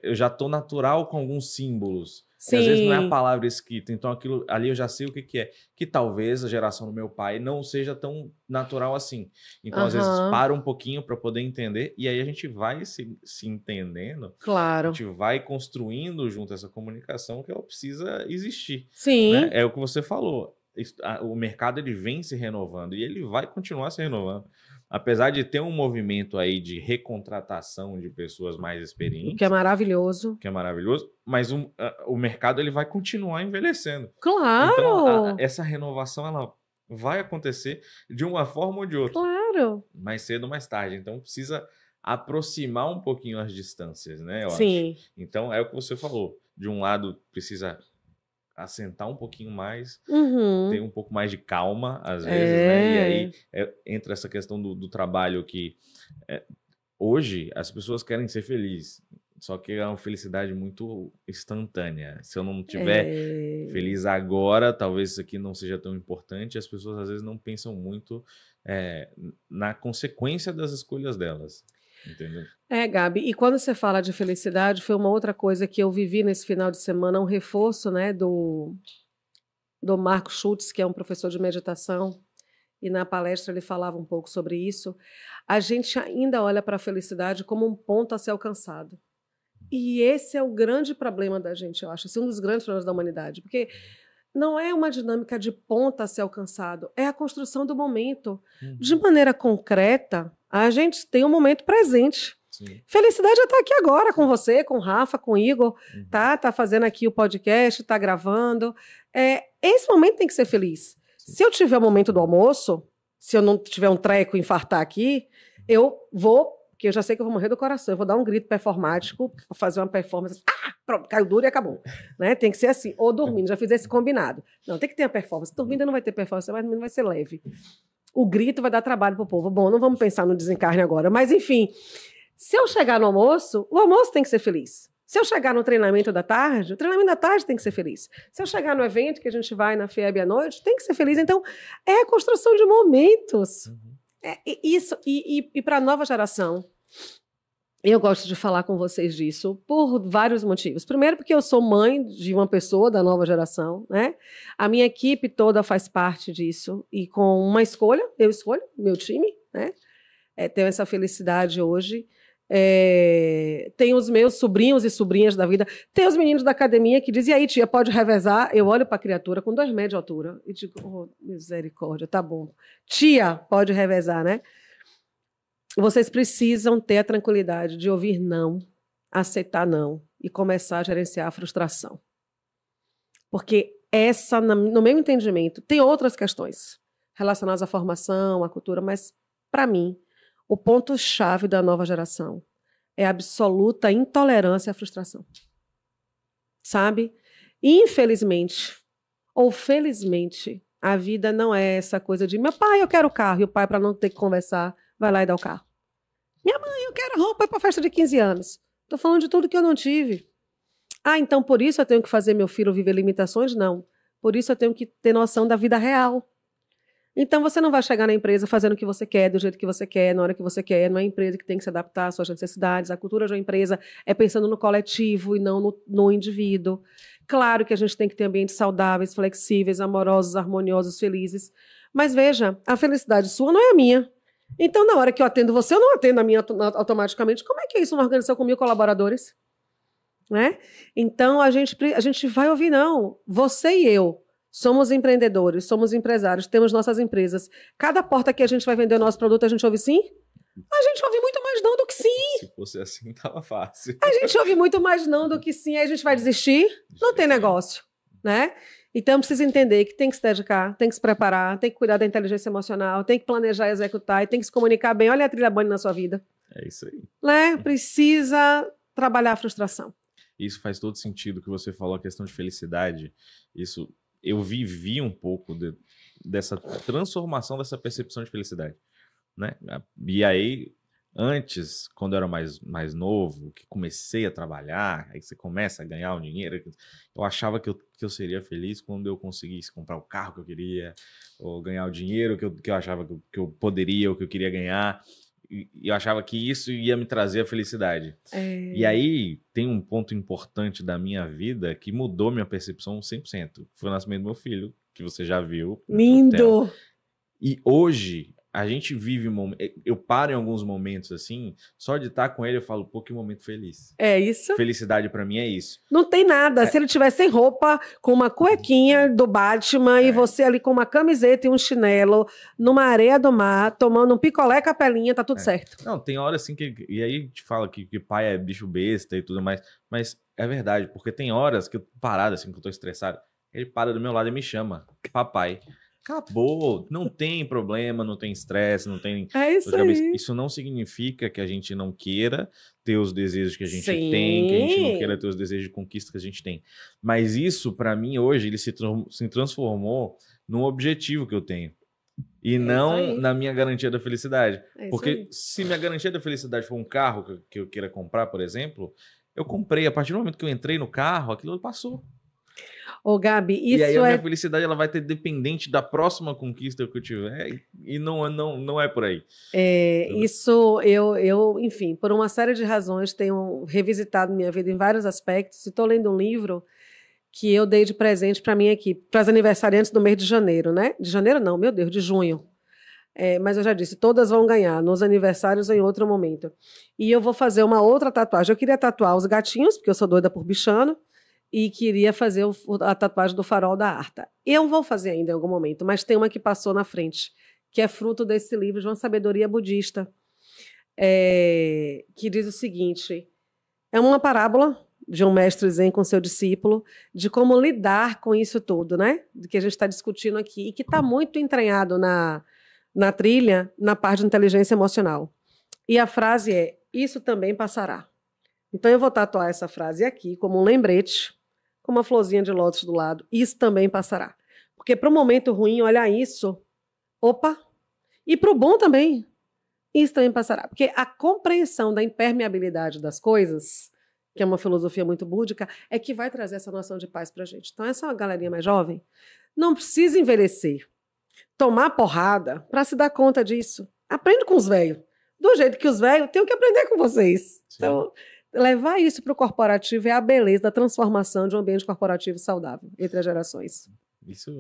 S2: eu já tô natural com alguns símbolos.
S1: Sim.
S2: E às vezes não é a palavra escrita. Então, aquilo ali eu já sei o que é. Que talvez a geração do meu pai não seja tão natural assim. Então, às vezes, para um pouquinho para poder entender. E aí a gente vai se entendendo.
S1: Claro.
S2: A gente vai construindo junto essa comunicação que ela precisa existir.
S1: Sim.
S2: Né? É o que você falou. O mercado ele vem se renovando e ele vai continuar se renovando. Apesar de ter um movimento aí de recontratação de pessoas mais experientes.
S1: Que é maravilhoso.
S2: Que é maravilhoso. Mas o mercado ele vai continuar envelhecendo.
S1: Claro!
S2: Então, essa renovação ela vai acontecer de uma forma ou de outra.
S1: Claro!
S2: Mais cedo ou mais tarde. Então, precisa aproximar um pouquinho as distâncias, né? Eu
S1: Sim.
S2: acho. Então, é o que você falou. De um lado, precisa assentar um pouquinho mais,
S1: Uhum.
S2: ter um pouco mais de calma, às vezes, né? E aí entra essa questão do trabalho que hoje as pessoas querem ser felizes, só que é uma felicidade muito instantânea. Se eu não tiver feliz agora, talvez isso aqui não seja tão importante. As pessoas às vezes não pensam muito na consequência das escolhas delas. Entendeu?
S1: Gabi, e quando você fala de felicidade, foi uma outra coisa que eu vivi nesse final de semana, um reforço, né, do Marco Schultz, que é um professor de meditação, e na palestra ele falava um pouco sobre isso. A gente ainda olha para a felicidade como um ponto a ser alcançado. E esse é o grande problema da gente, eu acho, assim, um dos grandes problemas da humanidade, porque não é uma dinâmica de ponta a ser alcançado, é a construção do momento. De maneira concreta, a gente tem um momento presente.
S2: Sim.
S1: Felicidade é estar aqui agora com você, com o Rafa, com o Igor, tá fazendo aqui o podcast, tá gravando. Esse momento tem que ser feliz.
S2: Sim.
S1: Se eu tiver o momento do almoço, se eu não tiver um treco, infartar aqui, eu vou, porque eu já sei que eu vou morrer do coração, eu vou dar um grito performático, vou fazer uma performance, pronto, caiu duro e acabou. Né? Tem que ser assim, ou dormindo, já fiz esse combinado. Não, tem que ter a performance. Dormindo não vai ter performance, mas dormindo vai ser leve. O grito vai dar trabalho pro povo. Bom, não vamos pensar no desencarne agora, mas enfim, se eu chegar no almoço, o almoço tem que ser feliz. Se eu chegar no treinamento da tarde, o treinamento da tarde tem que ser feliz. Se eu chegar no evento que a gente vai na FIEB à noite, tem que ser feliz. Então, é a construção de momentos. E para a nova geração, eu gosto de falar com vocês disso por vários motivos. Primeiro, porque eu sou mãe de uma pessoa da nova geração, né? A minha equipe toda faz parte disso. E com uma escolha, eu escolho, meu time, né? Tenho essa felicidade hoje. Tem os meus sobrinhos e sobrinhas da vida. Tem os meninos da academia que dizem, e aí, tia, pode revezar? Eu olho para a criatura com 2 metros de altura e digo, oh, misericórdia, tá bom. Tia, pode revezar, né? Vocês precisam ter a tranquilidade de ouvir não, aceitar não e começar a gerenciar a frustração. Porque essa, no meu entendimento, tem outras questões relacionadas à formação, à cultura, mas, para mim, o ponto-chave da nova geração é a absoluta intolerância à frustração. Sabe? Infelizmente, ou felizmente, a vida não é essa coisa de meu pai, eu quero o carro, e o pai, para não ter que conversar, vai lá e dá o carro. Minha mãe, eu quero roupa para a festa de 15 anos. Estou falando de tudo que eu não tive. Então por isso eu tenho que fazer meu filho viver limitações? Não. Por isso eu tenho que ter noção da vida real. Então você não vai chegar na empresa fazendo o que você quer, do jeito que você quer, na hora que você quer. Não é a empresa que tem que se adaptar às suas necessidades. A cultura de uma empresa é pensando no coletivo e não no indivíduo. Claro que a gente tem que ter ambientes saudáveis, flexíveis, amorosos, harmoniosos, felizes. Mas veja, a felicidade sua não é a minha. Então, na hora que eu atendo você, eu não atendo a minha automaticamente. Como é que é isso numa organização com 1000 colaboradores? Né? Então, a gente vai ouvir, não. Você e eu somos empreendedores, somos empresários, temos nossas empresas. Cada porta que a gente vai vender o nosso produto, a gente ouve sim? A gente ouve muito mais não do que sim.
S2: Se fosse assim, tava fácil.
S1: A gente ouve muito mais não do que sim, aí a gente vai desistir. Não tem negócio, né? Então, precisa entender que tem que se dedicar, tem que se preparar, tem que cuidar da inteligência emocional, tem que planejar, executar e tem que se comunicar bem. Olha a trilha Bunny na sua vida.
S2: É isso aí.
S1: Né? Precisa trabalhar a frustração.
S2: Isso faz todo sentido que você falou, a questão de felicidade. Isso, eu vivi um pouco dessa transformação, dessa percepção de felicidade. Né? E aí, antes, quando eu era mais novo, que comecei a trabalhar, aí você começa a ganhar o dinheiro, eu achava que eu seria feliz quando eu conseguisse comprar o carro que eu queria, ou ganhar o dinheiro que eu achava que eu poderia, ou que eu queria ganhar, e eu achava que isso ia me trazer a felicidade. E aí, tem um ponto importante da minha vida que mudou minha percepção 100%. Foi o nascimento do meu filho, que você já viu.
S1: Lindo!
S2: E hoje, a gente vive... Eu paro em alguns momentos, assim, só de estar com ele, eu falo, pô, que momento feliz.
S1: É isso?
S2: Felicidade pra mim é isso.
S1: Não tem nada. Se ele tivesse sem roupa, com uma cuequinha do Batman, e você ali com uma camiseta e um chinelo, numa areia do mar, tomando um picolé capelinha, tá tudo certo.
S2: Não, tem hora assim que... E aí a gente fala que pai é bicho besta e tudo mais, mas é verdade, porque tem horas que eu parado assim, que eu tô estressado, ele para do meu lado e me chama, papai. Acabou, não tem problema, não tem estresse, não tem
S1: É isso aí.
S2: Isso não significa que a gente não queira ter os desejos que a gente
S1: Sim.
S2: tem, que a gente não queira ter os desejos de conquista que a gente tem. Mas isso, para mim, hoje, ele se transformou num objetivo que eu tenho. E não na minha garantia da felicidade. Porque se minha garantia da felicidade for um carro que eu queira comprar, por exemplo, eu comprei. A partir do momento que eu entrei no carro, aquilo passou.
S1: Ô, Gabi, isso
S2: e aí a minha felicidade ela vai ter dependente da próxima conquista que eu tiver, e não é por aí.
S1: Isso enfim, por uma série de razões, tenho revisitado minha vida em vários aspectos, e estou lendo um livro que eu dei de presente para mim aqui, para as aniversariantes do mês de janeiro, né? De janeiro não, meu Deus, de junho. Mas eu já disse, todas vão ganhar, nos aniversários em outro momento. E eu vou fazer uma outra tatuagem. Eu queria tatuar os gatinhos, porque eu sou doida por bichano, e queria fazer a tatuagem do farol da Arta. Eu vou fazer ainda em algum momento, mas tem uma que passou na frente, que é fruto desse livro de uma sabedoria budista, que diz o seguinte, é uma parábola de um mestre zen com seu discípulo, de como lidar com isso tudo, né? De que a gente está discutindo aqui, e que está muito entranhado na trilha, na parte de inteligência emocional. E a frase é, isso também passará. Então eu vou tatuar essa frase aqui como um lembrete, com uma florzinha de lótus do lado. Isso também passará. Porque para o momento ruim, olhar isso, opa, e para o bom também, isso também passará. Porque a compreensão da impermeabilidade das coisas, que é uma filosofia muito búdica, é que vai trazer essa noção de paz para a gente. Então essa galerinha mais jovem não precisa envelhecer, tomar porrada para se dar conta disso. Aprende com os velhos. Do jeito que os velhos têm que aprender com vocês. Sim. Então, levar isso para o corporativo é a beleza da transformação de um ambiente corporativo saudável entre as gerações.
S2: Isso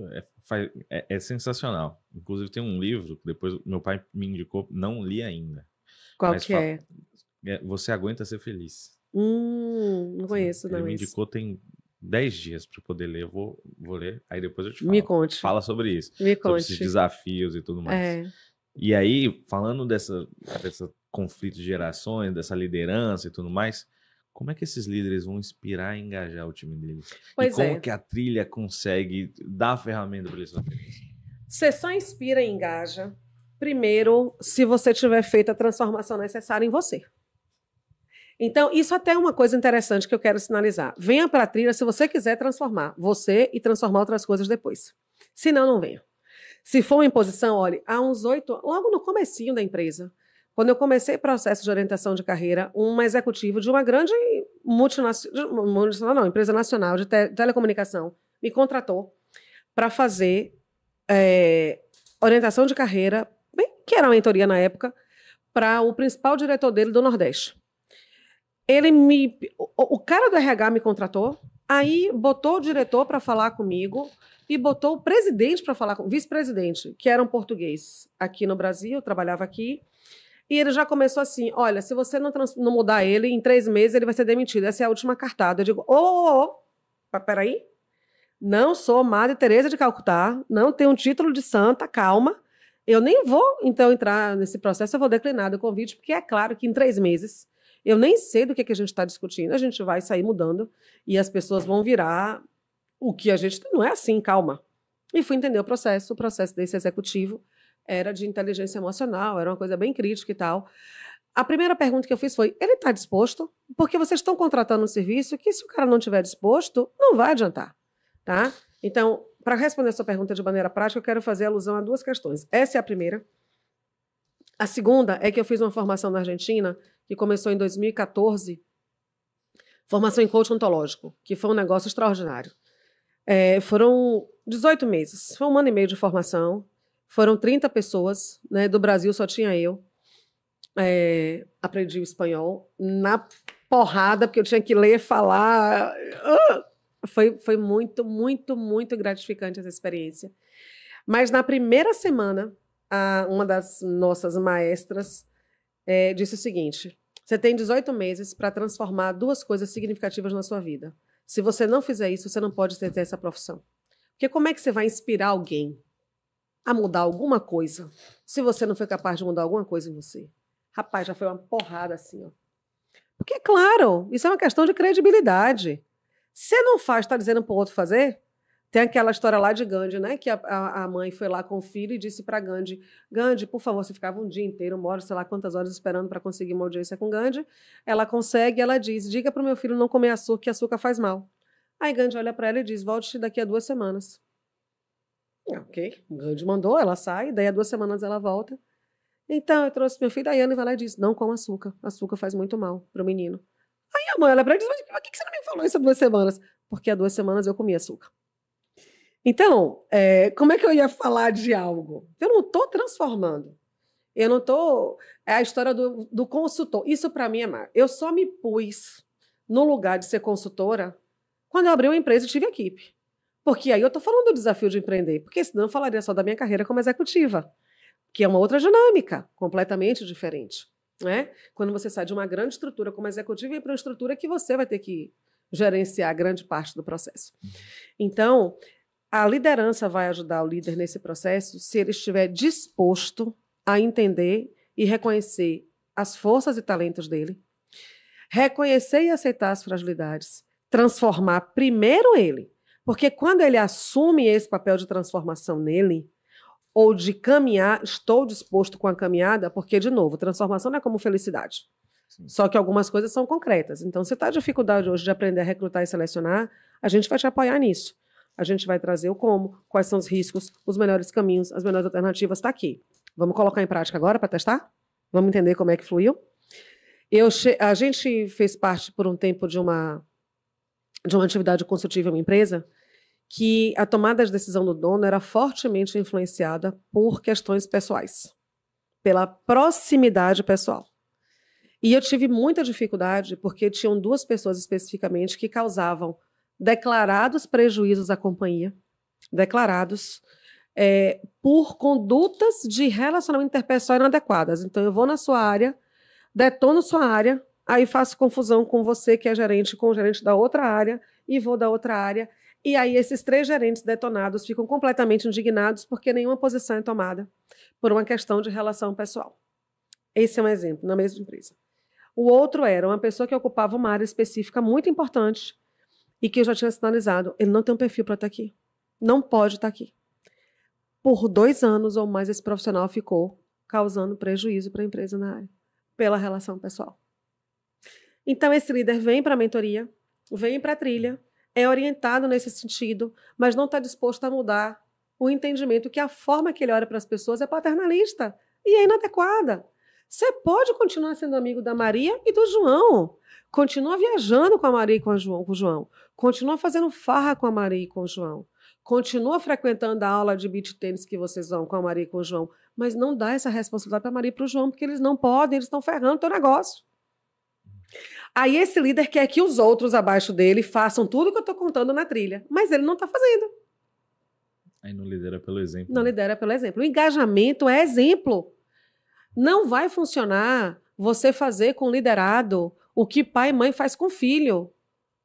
S2: é sensacional. Inclusive tem um livro que depois meu pai me indicou, não li ainda.
S1: Qual que é?
S2: Você Aguenta Ser Feliz.
S1: Não conheço, não.
S2: Ele me indicou tem 10 dias para poder ler. Eu vou ler, aí depois eu te falo.
S1: Me conte.
S2: Fala sobre isso.
S1: Me
S2: sobre
S1: conte.
S2: Esses desafios e tudo mais. E aí, falando dessa conflito de gerações, dessa liderança e tudo mais, como é que esses líderes vão inspirar e engajar o time deles? E como que a trilha consegue dar a ferramenta para eles fazerem isso?
S1: Você só inspira e engaja, primeiro, se você tiver feito a transformação necessária em você. Então, isso até é uma coisa interessante que eu quero sinalizar. Venha para a trilha se você quiser transformar você e transformar outras coisas depois. Se não, não venha. Se for uma imposição, olhe, há uns 8 anos, logo no comecinho da empresa, quando eu comecei o processo de orientação de carreira, um executivo de uma grande empresa nacional de telecomunicação me contratou para fazer orientação de carreira, que era uma mentoria na época, para o principal diretor dele do Nordeste. O cara do RH me contratou, aí botou o diretor para falar comigo e botou o presidente para falar com o vice-presidente, que era um português aqui no Brasil, trabalhava aqui, e ele já começou assim, olha, se você não mudar ele, em 3 meses ele vai ser demitido, essa é a última cartada. Eu digo, peraí, não sou Madre Teresa de Calcutá, não tenho um título de santa, calma, eu nem vou, então, entrar nesse processo, eu vou declinar do convite, porque é claro que em 3 meses eu nem sei do que a gente está discutindo, a gente vai sair mudando e as pessoas vão virar o que a gente... Não é assim, calma. E fui entender o processo desse executivo era de inteligência emocional, era uma coisa bem crítica e tal. A primeira pergunta que eu fiz foi, ele está disposto? Porque vocês estão contratando um serviço que se o cara não estiver disposto, não vai adiantar. Tá? Então, para responder a sua pergunta de maneira prática, eu quero fazer alusão a 2 questões. Essa é a primeira. A segunda é que eu fiz uma formação na Argentina, que começou em 2014, formação em coaching ontológico, que foi um negócio extraordinário. Foram 18 meses, foi 1 ano e meio de formação, foram 30 pessoas, né, do Brasil só tinha eu, aprendi o espanhol na porrada, porque eu tinha que ler, falar, foi muito, muito, muito gratificante essa experiência. Mas na primeira semana, uma das nossas maestras disse o seguinte, você tem 18 meses para transformar 2 coisas significativas na sua vida. Se você não fizer isso, você não pode ter essa profissão. Porque como é que você vai inspirar alguém a mudar alguma coisa se você não foi capaz de mudar alguma coisa em você? Rapaz, já foi uma porrada assim, ó. Porque, claro, isso é uma questão de credibilidade. Se não faz, está dizendo para o outro fazer? Tem aquela história lá de Gandhi, né? Que a mãe foi lá com o filho e disse para Gandhi, Gandhi, por favor, você ficava um dia inteiro, uma hora, sei lá quantas horas esperando para conseguir uma audiência com Gandhi. Ela consegue, ela diz, diga para o meu filho não comer açúcar, que açúcar faz mal. Aí Gandhi olha para ela e diz, volte daqui a 2 semanas. Ok, Gandhi mandou, ela sai, daí a 2 semanas ela volta. Então, eu trouxe meu filho, a Yane vai lá e diz, não coma açúcar, açúcar faz muito mal para o menino. Aí a mãe olha para ela e diz, mas por que você não me falou isso há 2 semanas? Porque há 2 semanas eu comi açúcar. Então, como é que eu ia falar de algo? Eu não estou transformando. Eu não estou... É a história do consultor. Isso, para mim, é mar. Eu só me pus no lugar de ser consultora quando eu abri uma empresa e tive equipe. Porque aí eu estou falando do desafio de empreender. Porque senão eu falaria só da minha carreira como executiva, que é uma outra dinâmica, completamente diferente. Né? Quando você sai de uma grande estrutura como executiva e para uma estrutura que você vai ter que gerenciar grande parte do processo. Então... A liderança vai ajudar o líder nesse processo se ele estiver disposto a entender e reconhecer as forças e talentos dele, reconhecer e aceitar as fragilidades, transformar primeiro ele, porque quando ele assume esse papel de transformação nele, ou de caminhar, estou disposto com a caminhada, porque, de novo, transformação não é como felicidade. Sim. Só que algumas coisas são concretas. Então, se está a dificuldade hoje de aprender a recrutar e selecionar, a gente vai te apoiar nisso. A gente vai trazer o como, quais são os riscos, os melhores caminhos, as melhores alternativas, está aqui. Vamos colocar em prática agora para testar? Vamos entender como é que fluiu? A gente fez parte por um tempo de uma atividade consultiva em uma empresa que a tomada de decisão do dono era fortemente influenciada por questões pessoais, pela proximidade pessoal. E eu tive muita dificuldade porque tinham 2 pessoas especificamente que causavam declarados prejuízos à companhia, declarados por condutas de relacionamento interpessoal inadequadas. Então, eu vou na sua área, detono sua área, aí faço confusão com você, que é gerente, com o gerente da outra área, e vou da outra área. E aí, esses 3 gerentes detonados ficam completamente indignados porque nenhuma posição é tomada por uma questão de relação pessoal. Esse é um exemplo, na mesma empresa. O outro era uma pessoa que ocupava uma área específica muito importante, e que eu já tinha sinalizado, ele não tem um perfil para estar aqui. Não pode estar aqui. Por 2 anos ou mais, esse profissional ficou causando prejuízo para a empresa na área, pela relação pessoal. Então, esse líder vem para a mentoria, vem para a trilha, é orientado nesse sentido, mas não está disposto a mudar o entendimento que a forma que ele olha para as pessoas é paternalista e é inadequada. Você pode continuar sendo amigo da Maria e do João. Continua viajando com a Maria e com o João. Continua fazendo farra com a Maria e com o João. Continua frequentando a aula de beach tênis que vocês vão com a Maria e com o João. Mas não dá essa responsabilidade para a Maria e para o João, porque eles não podem, eles estão ferrando o teu negócio. Aí esse líder quer que os outros abaixo dele façam tudo que eu estou contando na trilha. Mas ele não está fazendo.
S2: Aí não lidera pelo exemplo.
S1: Não lidera pelo exemplo. O engajamento é exemplo. Não vai funcionar você fazer com o liderado o que pai e mãe faz com o filho.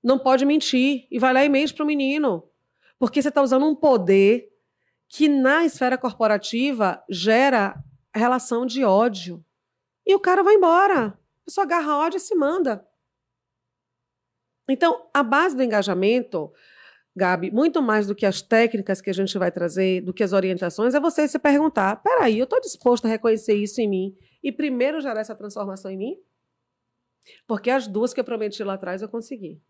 S1: Não pode mentir e vai lá e mente para o menino. Porque você está usando um poder que na esfera corporativa gera relação de ódio. E o cara vai embora. A pessoa agarra ódio e se manda. Então, a base do engajamento, Gabi, muito mais do que as técnicas que a gente vai trazer, do que as orientações, é você se perguntar, peraí, eu estou disposto a reconhecer isso em mim e primeiro gerar essa transformação em mim? Porque as 2 que eu prometi lá atrás eu consegui.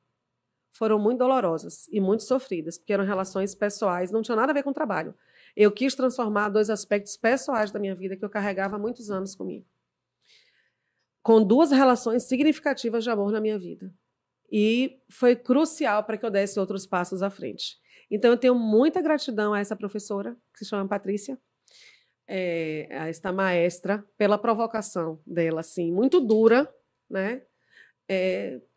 S1: Foram muito dolorosas e muito sofridas, porque eram relações pessoais, não tinha nada a ver com o trabalho. Eu quis transformar 2 aspectos pessoais da minha vida que eu carregava há muitos anos comigo. Com 2 relações significativas de amor na minha vida. E foi crucial para que eu desse outros passos à frente. Então, eu tenho muita gratidão a essa professora, que se chama Patrícia, a esta maestra, pela provocação dela, assim, muito dura, né?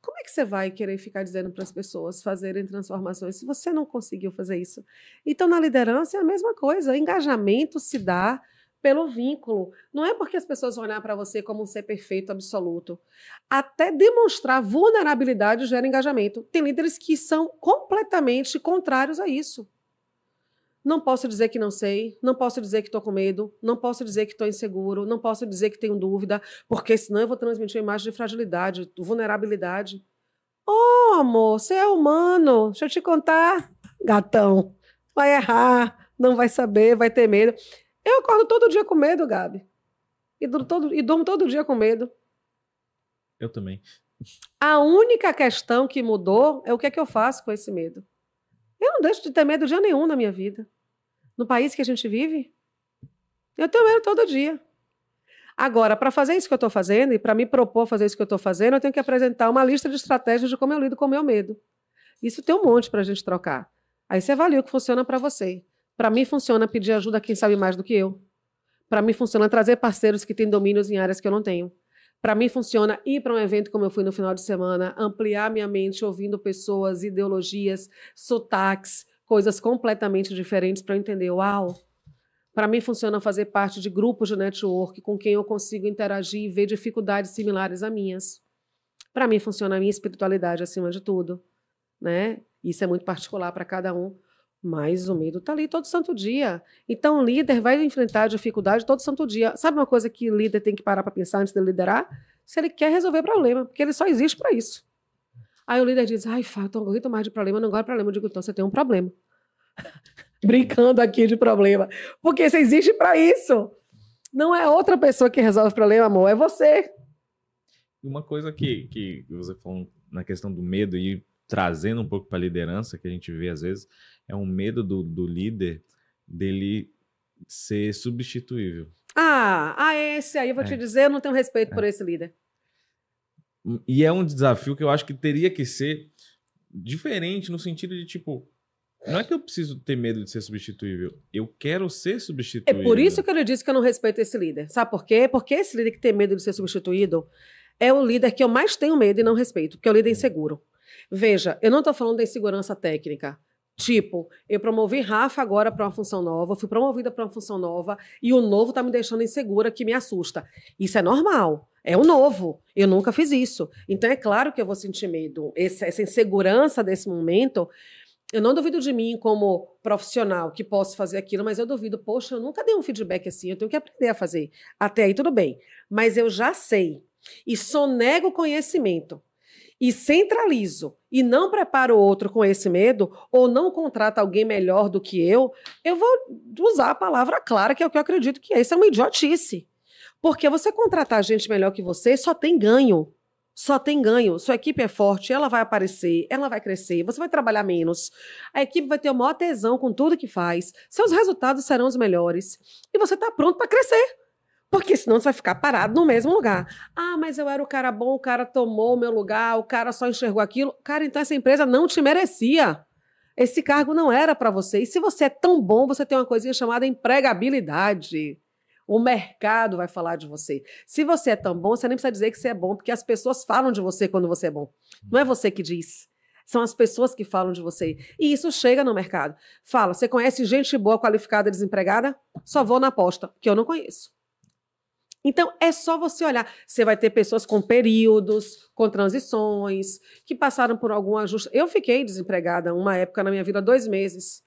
S1: Como é que você vai querer ficar dizendo para as pessoas fazerem transformações se você não conseguiu fazer isso? Então, na liderança é a mesma coisa. O engajamento se dá pelo vínculo. Não é porque as pessoas vão olhar para você como um ser perfeito absoluto. Até demonstrar vulnerabilidade gera engajamento. Tem líderes que são completamente contrários a isso. Não posso dizer que não sei, não posso dizer que estou com medo, não posso dizer que estou inseguro, não posso dizer que tenho dúvida, porque senão eu vou transmitir uma imagem de fragilidade, de vulnerabilidade. Oh, amor, você é humano. Deixa eu te contar, gatão. vai errar, não vai saber, vai ter medo. Eu acordo todo dia com medo, Gabi. E durmo todo dia com medo.
S2: Eu também.
S1: A única questão que mudou é o que é que eu faço com esse medo. Eu não deixo de ter medo dia nenhum na minha vida. No país que a gente vive, eu tenho medo todo dia. Agora, para fazer isso que eu estou fazendo e para me propor fazer isso que eu estou fazendo, eu tenho que apresentar uma lista de estratégias de como eu lido com o meu medo. Isso tem um monte para a gente trocar. Aí você avalia o que funciona para você. Para mim, funciona pedir ajuda a quem sabe mais do que eu. Para mim, funciona trazer parceiros que têm domínios em áreas que eu não tenho. Para mim, funciona ir para um evento como eu fui no final de semana, ampliar minha mente ouvindo pessoas, ideologias, sotaques, coisas completamente diferentes para eu entender, uau. Para mim, funciona fazer parte de grupos de network com quem eu consigo interagir e ver dificuldades similares a minhas. Para mim, funciona a minha espiritualidade acima de tudo, né? Isso é muito particular para cada um, mas o medo está ali todo santo dia. Então, o líder vai enfrentar a dificuldade todo santo dia. Sabe uma coisa que o líder tem que parar para pensar antes de liderar? Se ele quer resolver problema, porque ele só existe para isso. Aí o líder diz, ai, Fá, eu não aguento mais de problema, eu não gosto de problema. Eu digo, então você tem um problema. Brincando aqui de problema. Porque você existe para isso. Não é outra pessoa que resolve o problema, amor, é você.
S2: Uma coisa que você falou na questão do medo e trazendo um pouco para a liderança, que a gente vê às vezes, é um medo do líder dele ser substituível.
S1: Esse aí eu vou te dizer, eu não tenho respeito por esse líder.
S2: E é um desafio que eu acho que teria que ser diferente no sentido de, tipo, não é que eu preciso ter medo de ser substituível, eu quero ser substituível.
S1: É por isso que eu lhe disse que eu não respeito esse líder. Sabe por quê? Porque esse líder que tem medo de ser substituído é o líder que eu mais tenho medo e não respeito, porque é o líder inseguro. Veja, eu não estou falando da insegurança técnica. Tipo, eu promovi Rafa agora para uma função nova, fui promovida para uma função nova e o novo está me deixando insegura, que me assusta. Isso é normal, é o novo. Eu nunca fiz isso. Então é claro que eu vou sentir medo. Essa insegurança desse momento, eu não duvido de mim como profissional que posso fazer aquilo, mas eu duvido, poxa, eu nunca dei um feedback assim, eu tenho que aprender a fazer. Até aí tudo bem. Mas eu já sei e sonego o conhecimento. E centralizo e não preparo o outro com esse medo ou não contrato alguém melhor do que eu vou usar a palavra clara, que é o que eu acredito que é. Isso é uma idiotice. Porque você contratar gente melhor que você só tem ganho. Só tem ganho. Sua equipe é forte, ela vai aparecer, ela vai crescer, você vai trabalhar menos. A equipe vai ter o maior tesão com tudo que faz. Seus resultados serão os melhores. E você está pronto para crescer. Porque senão você vai ficar parado no mesmo lugar. Ah, mas eu era o cara bom, o cara tomou o meu lugar, o cara só enxergou aquilo. Cara, então essa empresa não te merecia. Esse cargo não era para você. E se você é tão bom, você tem uma coisinha chamada empregabilidade. O mercado vai falar de você. Se você é tão bom, você nem precisa dizer que você é bom, porque as pessoas falam de você quando você é bom. Não é você que diz. São as pessoas que falam de você. E isso chega no mercado. Fala, você conhece gente boa, qualificada, desempregada? Só vou na aposta, que eu não conheço. Então, é só você olhar. Você vai ter pessoas com períodos, com transições, que passaram por algum ajuste. Eu fiquei desempregada uma época na minha vida, 2 meses,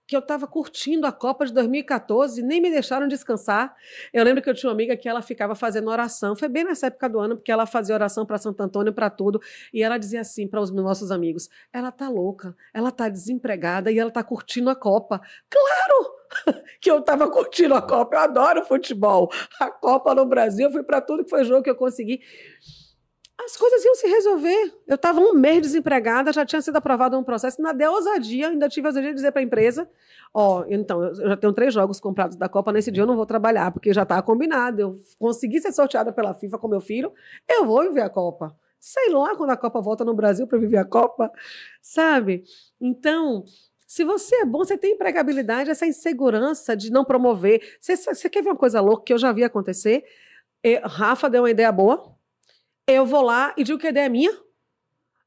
S1: que eu estava curtindo a Copa de 2014, nem me deixaram descansar. Eu lembro que eu tinha uma amiga que ela ficava fazendo oração. Foi bem nessa época do ano, porque ela fazia oração para Santo Antônio, para tudo. E ela dizia assim para os nossos amigos, ela tá louca, ela tá desempregada e ela tá curtindo a Copa. Claro! Que eu estava curtindo a Copa, eu adoro futebol. A Copa no Brasil, eu fui para tudo que foi jogo que eu consegui. As coisas iam se resolver. Eu estava 1 mês desempregada, já tinha sido aprovado um processo, ainda deu ousadia, ainda tive a ousadia de dizer para a empresa, então, eu já tenho 3 jogos comprados da Copa, nesse dia eu não vou trabalhar, porque já está combinado, eu consegui ser sorteada pela FIFA com meu filho, eu vou viver a Copa. Sei lá quando a Copa volta no Brasil para viver a Copa, sabe? Então, se você é bom, você tem empregabilidade, essa insegurança de não promover. Você quer ver uma coisa louca que eu já vi acontecer? Rafa deu uma ideia boa, eu vou lá e digo que a ideia é minha.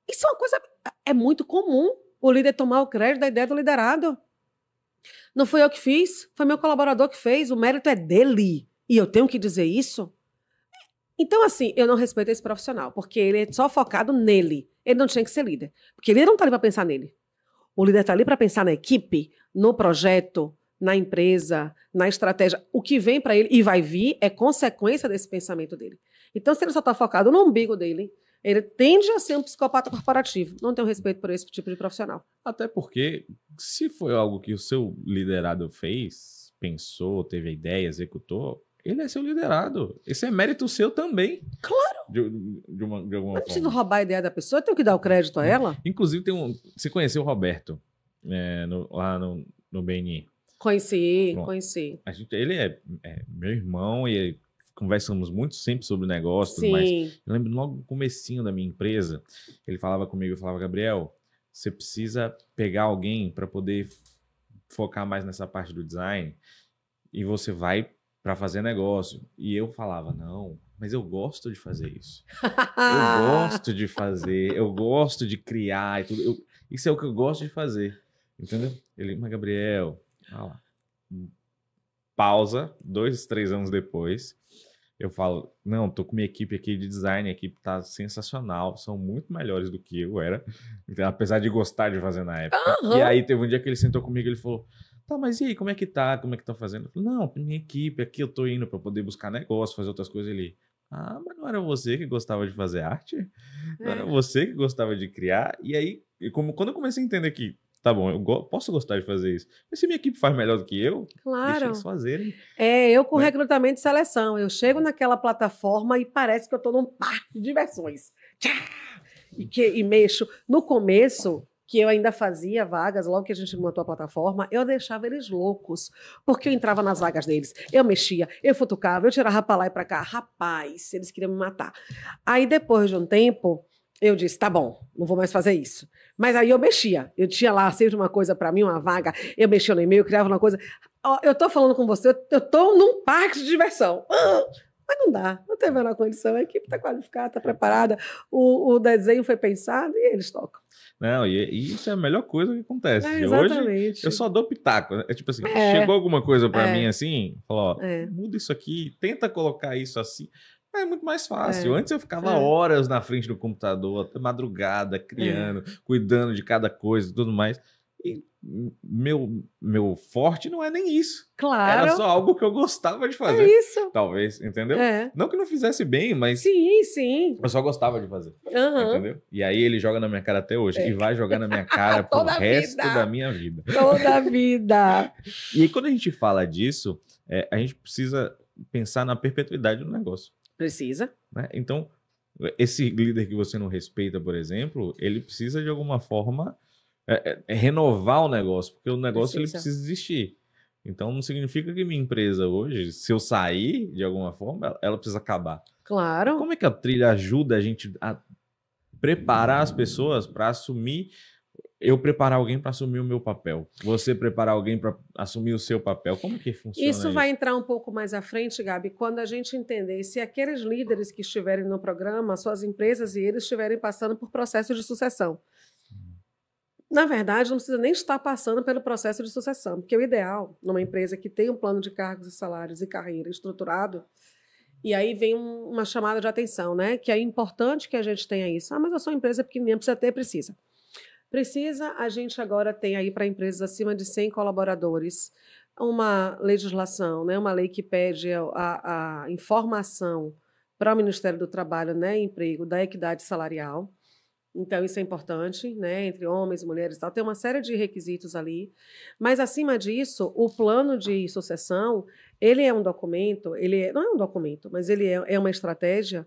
S1: Isso é uma coisa... É muito comum o líder tomar o crédito da ideia do liderado. Não fui eu que fiz, foi meu colaborador que fez, o mérito é dele. E eu tenho que dizer isso? Então, assim, eu não respeito esse profissional, porque ele é só focado nele. Ele não tinha que ser líder, porque ele não está ali para pensar nele. O líder está ali para pensar na equipe, no projeto, na empresa, na estratégia. O que vem para ele e vai vir é consequência desse pensamento dele. Então, se ele só está focado no umbigo dele, Ele tende a ser um psicopata corporativo. Não tenho respeito por esse tipo de profissional.
S2: Até porque, se foi algo que o seu liderado fez, pensou, teve a ideia, executou, ele é seu liderado. Esse é mérito seu também.
S1: Claro.
S2: De alguma
S1: Eu não
S2: forma.
S1: preciso roubar a ideia da pessoa, eu tenho que dar o crédito a ela.
S2: Inclusive, você conheceu o Roberto lá no BNI?
S1: Conheci.
S2: Ele é meu irmão e conversamos muito sempre sobre negócio e tudo mais. Eu lembro logo no comecinho da minha empresa, ele falava comigo, eu falava, Gabriel, você precisa pegar alguém para poder focar mais nessa parte do design e você vai para fazer negócio. E eu falava, não, mas eu gosto de fazer isso. Eu gosto de fazer, eu gosto de criar e tudo. Isso é o que eu gosto de fazer. Entendeu? Ele, mas Gabriel, lá. Pausa, 2, 3 anos depois, eu falo, não, tô com minha equipe aqui de design, a equipe tá sensacional, são muito melhores do que eu era, então, apesar de gostar de fazer na época. E aí teve um dia que ele sentou comigo e ele falou, tá, mas e aí, como é que tá? Como é que tá fazendo? Eu falei, não, minha equipe aqui, eu tô indo para poder buscar negócio, fazer outras coisas. Ele, mas não era você que gostava de fazer arte? Não era você que gostava de criar? E aí, quando eu comecei a entender que, tá bom, eu posso gostar de fazer isso, mas se minha equipe faz melhor do que eu, deixa eles fazerem.
S1: Eu com recrutamento e seleção, eu chego naquela plataforma e parece que eu tô num parque de diversões. E mexo. No começo, que eu ainda fazia vagas, logo que a gente montou a plataforma, eu deixava eles loucos, porque eu entrava nas vagas deles, eu mexia, eu futucava, eu tirava pra lá e pra cá. Rapaz, eles queriam me matar. Aí, depois de um tempo, eu disse, tá bom, não vou mais fazer isso. Mas aí eu mexia, eu tinha lá sempre uma coisa pra mim, uma vaga, eu mexia no e-mail, criava uma coisa. Eu tô falando com você, eu tô num parque de diversão. Mas não dá, não tem a menor condição, a equipe tá qualificada, tá preparada, o desenho foi pensado e eles tocam.
S2: Não, e isso é a melhor coisa que acontece.
S1: Exatamente.
S2: Hoje eu só dou pitaco. É tipo assim, chegou alguma coisa pra mim assim, falou, muda isso aqui, tenta colocar isso assim. É muito mais fácil. Antes eu ficava horas na frente do computador, até madrugada, criando, cuidando de cada coisa e tudo mais. E meu forte não é nem isso.
S1: Claro.
S2: Era só algo que eu gostava de fazer.
S1: É isso.
S2: Talvez, entendeu? Não que não fizesse bem, mas...
S1: Sim.
S2: Eu só gostava de fazer. Entendeu? E aí ele joga na minha cara até hoje. E vai jogar na minha cara pro resto da minha vida.
S1: Toda a vida.
S2: E aí quando a gente fala disso, a gente precisa pensar na perpetuidade do negócio.
S1: Precisa.
S2: Né? Então, esse líder que você não respeita, por exemplo, ele precisa de alguma forma renovar o negócio, porque o negócio ele precisa existir. Então, não significa que minha empresa hoje, se eu sair de alguma forma, ela precisa acabar.
S1: Claro.
S2: Como é que a trilha ajuda a gente a preparar as pessoas para assumir... Eu preparar alguém para assumir o meu papel. Você preparar alguém para assumir o seu papel. Como que funciona isso?
S1: Isso vai entrar um pouco mais à frente, Gabi, quando a gente entender se aqueles líderes que estiverem no programa, suas empresas e eles estiverem passando por processo de sucessão. Na verdade, não precisa nem estar passando pelo processo de sucessão, porque o ideal, numa empresa que tem um plano de cargos e salários e carreira estruturado, e aí vem uma chamada de atenção, né? Que é importante que a gente tenha isso. Mas eu sou uma empresa pequenininha, precisa. Precisa, a gente agora tem aí para empresas acima de 100 colaboradores uma legislação, né, uma lei que pede a informação para o Ministério do Trabalho, né, Emprego, da equidade salarial. Então, isso é importante, né, entre homens e mulheres e tal. Tem uma série de requisitos ali. Mas, acima disso, o plano de sucessão, ele é um documento, não é um documento, mas ele é uma estratégia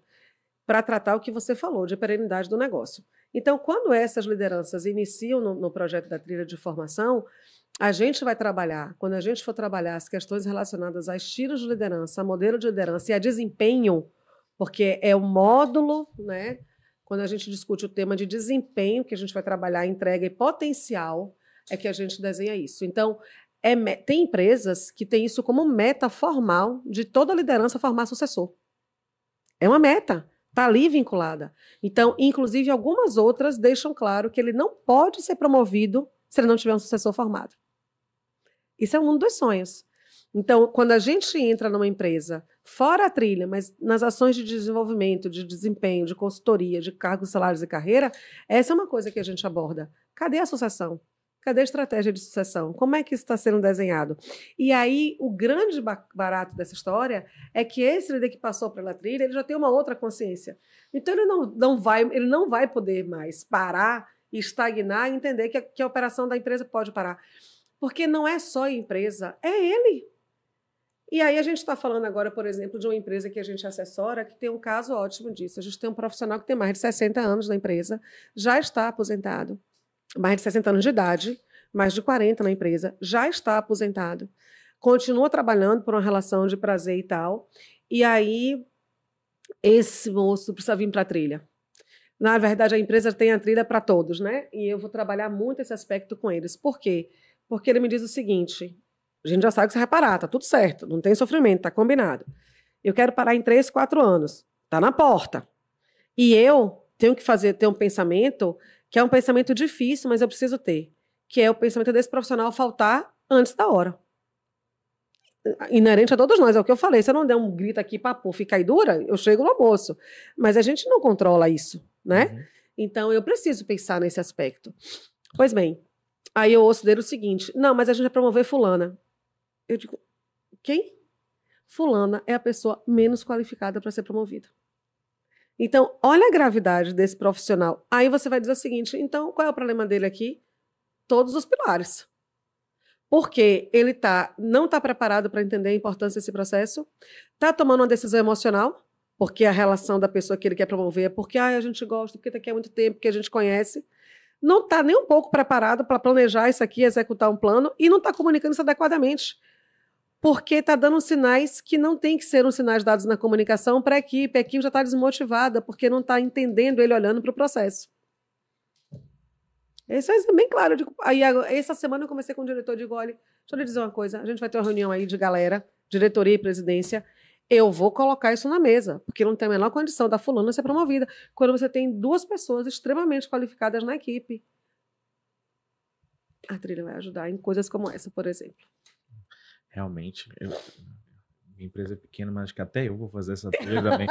S1: para tratar o que você falou, de perenidade do negócio. Então, quando essas lideranças iniciam no projeto da trilha de formação, a gente vai trabalhar, quando a gente for trabalhar as questões relacionadas a estilos de liderança, a modelo de liderança e a desempenho, porque é o módulo, né? Quando a gente discute o tema de desempenho, que a gente vai trabalhar entrega e potencial, é que a gente desenha isso. Então, tem empresas que têm isso como meta formal de toda liderança formar sucessor. É uma meta. Está ali vinculada. Então, inclusive, algumas outras deixam claro que ele não pode ser promovido se ele não tiver um sucessor formado. Isso é o mundo dos sonhos. Então, quando a gente entra numa empresa, fora a trilha, mas nas ações de desenvolvimento, de desempenho, de consultoria, de cargos, salários e carreira, essa é uma coisa que a gente aborda. Cadê a sucessão? Cadê a estratégia de sucessão? Como é que isso está sendo desenhado? E aí, o grande barato dessa história é que esse líder que passou pela trilha, ele já tem uma outra consciência. Então, ele não vai poder mais parar, estagnar e entender que a operação da empresa pode parar. Porque não é só a empresa, é ele. E aí a gente está falando agora, por exemplo, de uma empresa que a gente assessora, que tem um caso ótimo disso. A gente tem um profissional que tem mais de 60 anos na empresa, já está aposentado, mais de 60 anos de idade, mais de 40 na empresa, já está aposentado, continua trabalhando por uma relação de prazer e tal, e aí esse moço precisa vir para a trilha. Na verdade, a empresa tem a trilha para todos, né? E eu vou trabalhar muito esse aspecto com eles. Por quê? Porque ele me diz o seguinte: a gente já sabe que você vai parar, tá tudo certo, não tem sofrimento, tá combinado. Eu quero parar em 3, 4 anos, tá na porta. E eu tenho que ter um pensamento que é um pensamento difícil, mas eu preciso ter, que é o pensamento desse profissional faltar antes da hora. Inerente a todos nós, é o que eu falei, se eu não der um grito aqui para ficar aí dura, eu chego no almoço. Mas a gente não controla isso, né?
S2: Uhum.
S1: Então eu preciso pensar nesse aspecto. Pois bem, aí eu ouço dele o seguinte: não, mas a gente vai promover fulana. Eu digo, quem? Fulana é a pessoa menos qualificada para ser promovida. Então, olha a gravidade desse profissional. Aí você vai dizer o seguinte: então, qual é o problema dele aqui? Todos os pilares. Porque ele não está preparado para entender a importância desse processo, está tomando uma decisão emocional, porque a relação da pessoa que ele quer promover é porque a gente gosta, porque está aqui há muito tempo, porque a gente conhece. Não está nem um pouco preparado para planejar isso aqui, executar um plano, e não está comunicando isso adequadamente. Porque está dando sinais que não tem que ser uns sinais dados na comunicação para a equipe. A equipe já está desmotivada, porque não está entendendo ele olhando para o processo. Isso é bem claro. Aí, essa semana eu comecei com o diretor, digo, olha, deixa eu lhe dizer uma coisa, a gente vai ter uma reunião aí de galera, diretoria e presidência, eu vou colocar isso na mesa, porque não tem a menor condição da fulana ser promovida, quando você tem 2 pessoas extremamente qualificadas na equipe. A trilha vai ajudar em coisas como essa, por exemplo.
S2: Realmente, minha empresa é pequena, mas acho que até eu vou fazer essa trilha também.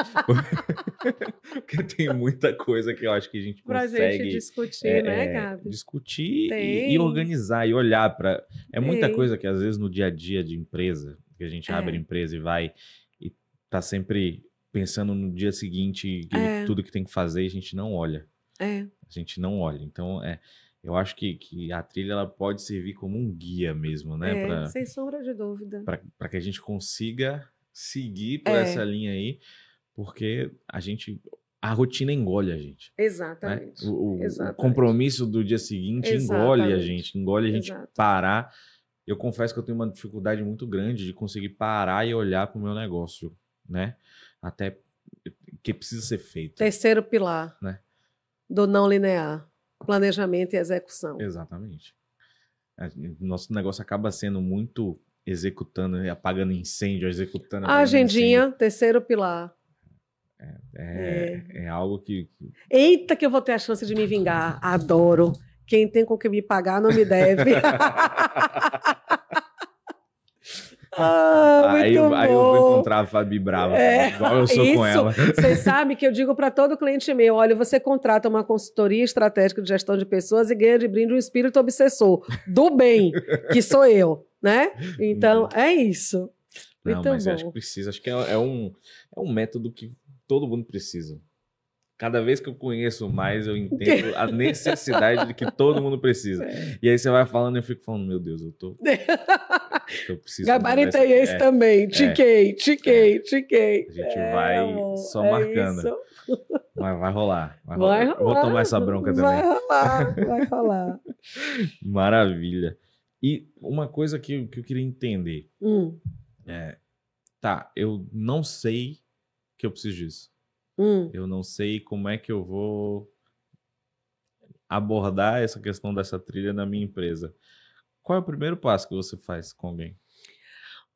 S2: Porque tem muita coisa que eu acho que a gente consegue... Pra gente
S1: discutir, né, Gabi?
S2: Discutir e organizar e olhar para... É muita coisa que às vezes no dia a dia de empresa, que a gente abre a empresa e vai e tá sempre pensando no dia seguinte, tudo que tem que fazer, a gente não olha. A gente não olha. Então, eu acho que a trilha ela pode servir como um guia mesmo, né?
S1: Sem sombra de dúvida.
S2: Para que a gente consiga seguir por essa linha aí, porque a rotina engole a gente.
S1: Exatamente.
S2: Né? O compromisso do dia seguinte engole a gente parar. Eu confesso que eu tenho uma dificuldade muito grande de conseguir parar e olhar para o meu negócio, né? Até que precisa ser feito.
S1: Terceiro pilar,
S2: né?
S1: Do não linear. Planejamento e execução.
S2: Exatamente. Nosso negócio acaba sendo muito executando, apagando incêndio, executando...
S1: A agendinha, incêndio. Terceiro pilar.
S2: É algo que...
S1: Eita, que eu vou ter a chance de me vingar. Adoro. Quem tem com que me pagar não me deve.
S2: Aí eu vou encontrar a Fabi brava, igual eu sou com ela.
S1: Vocês sabem que eu digo para todo cliente meu: olha, você contrata uma consultoria estratégica de gestão de pessoas e ganha de brinde um espírito obsessor do bem, que sou eu, né? Então, é isso.
S2: Não,
S1: muito
S2: mas
S1: bom.
S2: Acho que precisa. Acho que é um método que todo mundo precisa. Cada vez que eu conheço mais, eu entendo a necessidade de que todo mundo precisa. E aí você vai falando e eu fico falando, meu Deus, eu preciso...
S1: Gabaritei esse também. Tiquei.
S2: A gente vai só marcando.
S1: Isso.
S2: Mas vai rolar. Eu vou tomar essa bronca também.
S1: Vai rolar.
S2: Maravilha. E uma coisa que eu queria entender. Eu não sei que eu preciso disso. Eu não sei como é que eu vou abordar essa questão dessa trilha na minha empresa. Qual é o primeiro passo que você faz com alguém?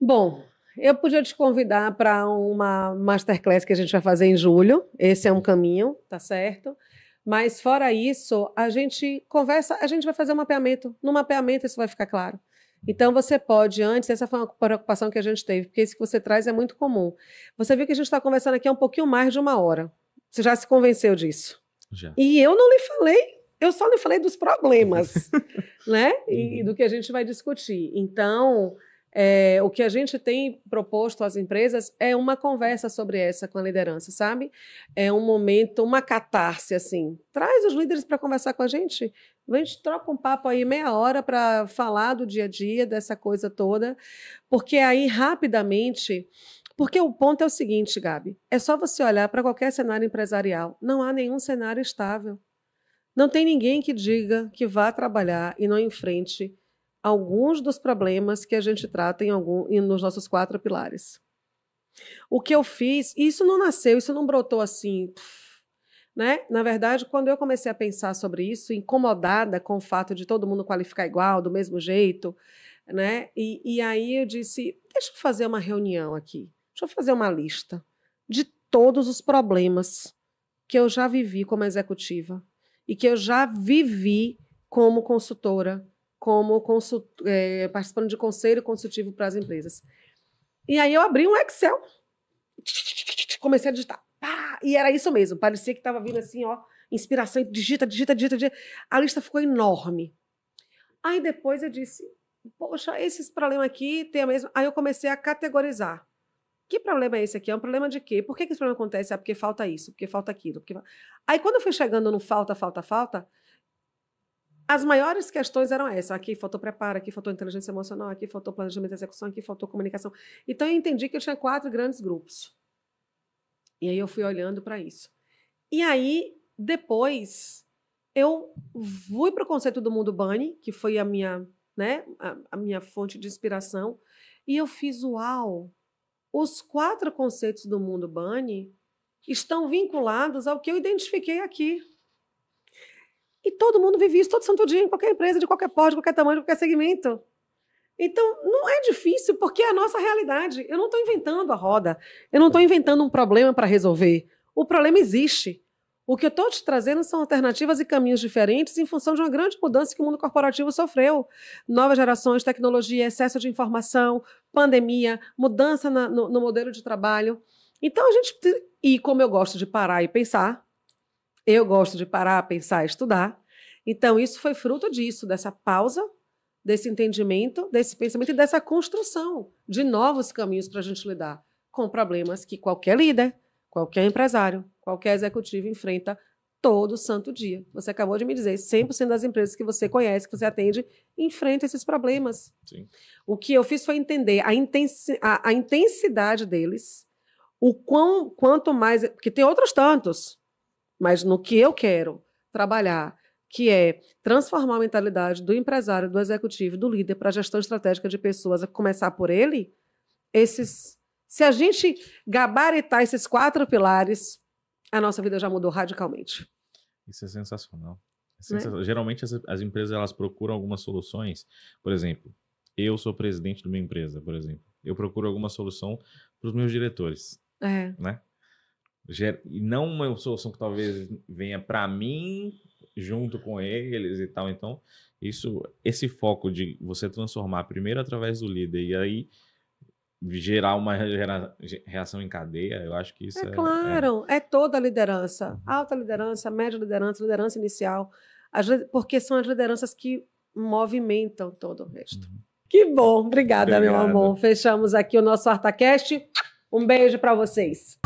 S1: Bom, eu podia te convidar para uma masterclass que a gente vai fazer em julho. Esse é um caminho, tá certo? Mas fora isso, a gente conversa, a gente vai fazer um mapeamento. No mapeamento isso vai ficar claro. Então, você pode, antes, essa foi uma preocupação que a gente teve, porque isso que você traz é muito comum. Você viu que a gente está conversando aqui há um pouquinho mais de 1 hora. Você já se convenceu disso?
S2: Já.
S1: E eu não lhe falei Eu só lhe falei dos problemas, né? E do que a gente vai discutir. Então, o que a gente tem proposto às empresas é uma conversa sobre essa com a liderança, sabe? É um momento, uma catarse, assim. Traz os líderes para conversar com a gente. A gente troca um papo aí, meia hora, para falar do dia a dia, dessa coisa toda. Porque aí, rapidamente... Porque o ponto é o seguinte, Gabi, é só você olhar para qualquer cenário empresarial. Não há nenhum cenário estável. Não tem ninguém que diga que vá trabalhar e não enfrente alguns dos problemas que a gente trata nos nossos 4 pilares. O que eu fiz, isso não nasceu, isso não brotou assim, né? Na verdade, quando eu comecei a pensar sobre isso, incomodada com o fato de todo mundo qualificar igual, do mesmo jeito, né? E aí eu disse, deixa eu fazer uma reunião aqui, deixa eu fazer uma lista de todos os problemas que eu já vivi como executiva e que eu já vivi como consultora, participando de conselho consultivo para as empresas. E aí eu abri um Excel, comecei a digitar, e era isso mesmo, parecia que estava vindo assim, ó, inspiração, digita. A lista ficou enorme. Aí depois eu disse, poxa, esses problemas aqui tem a mesma... Aí eu comecei a categorizar. Que problema é esse aqui? É um problema de quê? Por que esse problema acontece? É porque falta isso, porque falta aquilo. Aí, quando eu fui chegando no falta, as maiores questões eram essas. Aqui faltou preparo, aqui faltou inteligência emocional, aqui faltou planejamento e execução, aqui faltou comunicação. Então, eu entendi que eu tinha 4 grandes grupos. E aí, eu fui olhando para isso. E aí, depois, eu fui para o conceito do mundo Bunny, que foi a minha fonte de inspiração, e eu fiz, uau! Os 4 conceitos do mundo Bunny estão vinculados ao que eu identifiquei aqui. E todo mundo vive isso todo santo dia, em qualquer empresa, de qualquer porte, de qualquer tamanho, de qualquer segmento. Então, não é difícil, porque é a nossa realidade. Eu não estou inventando a roda. Eu não estou inventando um problema para resolver. O problema existe. O que eu estou te trazendo são alternativas e caminhos diferentes em função de uma grande mudança que o mundo corporativo sofreu. Novas gerações, tecnologia, excesso de informação, pandemia, mudança no modelo de trabalho. Então, e como eu gosto de parar e pensar, estudar. Então, isso foi fruto disso, dessa pausa, desse entendimento, desse pensamento e dessa construção de novos caminhos para a gente lidar com problemas que qualquer líder, qualquer empresário, qualquer executivo enfrenta todo santo dia. Você acabou de me dizer, 100% das empresas que você conhece, que você atende, enfrenta esses problemas.
S2: Sim.
S1: O que eu fiz foi entender a intensidade deles, quanto mais... Porque tem outros tantos, mas no que eu quero trabalhar, que é transformar a mentalidade do empresário, do executivo, do líder para a gestão estratégica de pessoas, a começar por ele, se a gente gabaritar esses 4 pilares, a nossa vida já mudou radicalmente.
S2: Isso é sensacional. Geralmente as empresas elas procuram algumas soluções. Por exemplo, eu sou presidente de uma empresa, por exemplo. Eu procuro alguma solução para os meus diretores. Né? E não uma solução que talvez venha para mim junto com eles e tal. Então, esse foco de você transformar primeiro através do líder e aí gerar uma reação em cadeia, eu acho que isso
S1: claro, é toda a liderança. Alta liderança, média liderança, liderança inicial, porque são as lideranças que movimentam todo o resto. Que bom, obrigada, meu amor. Fechamos aqui o nosso ArtaCast. Um beijo para vocês.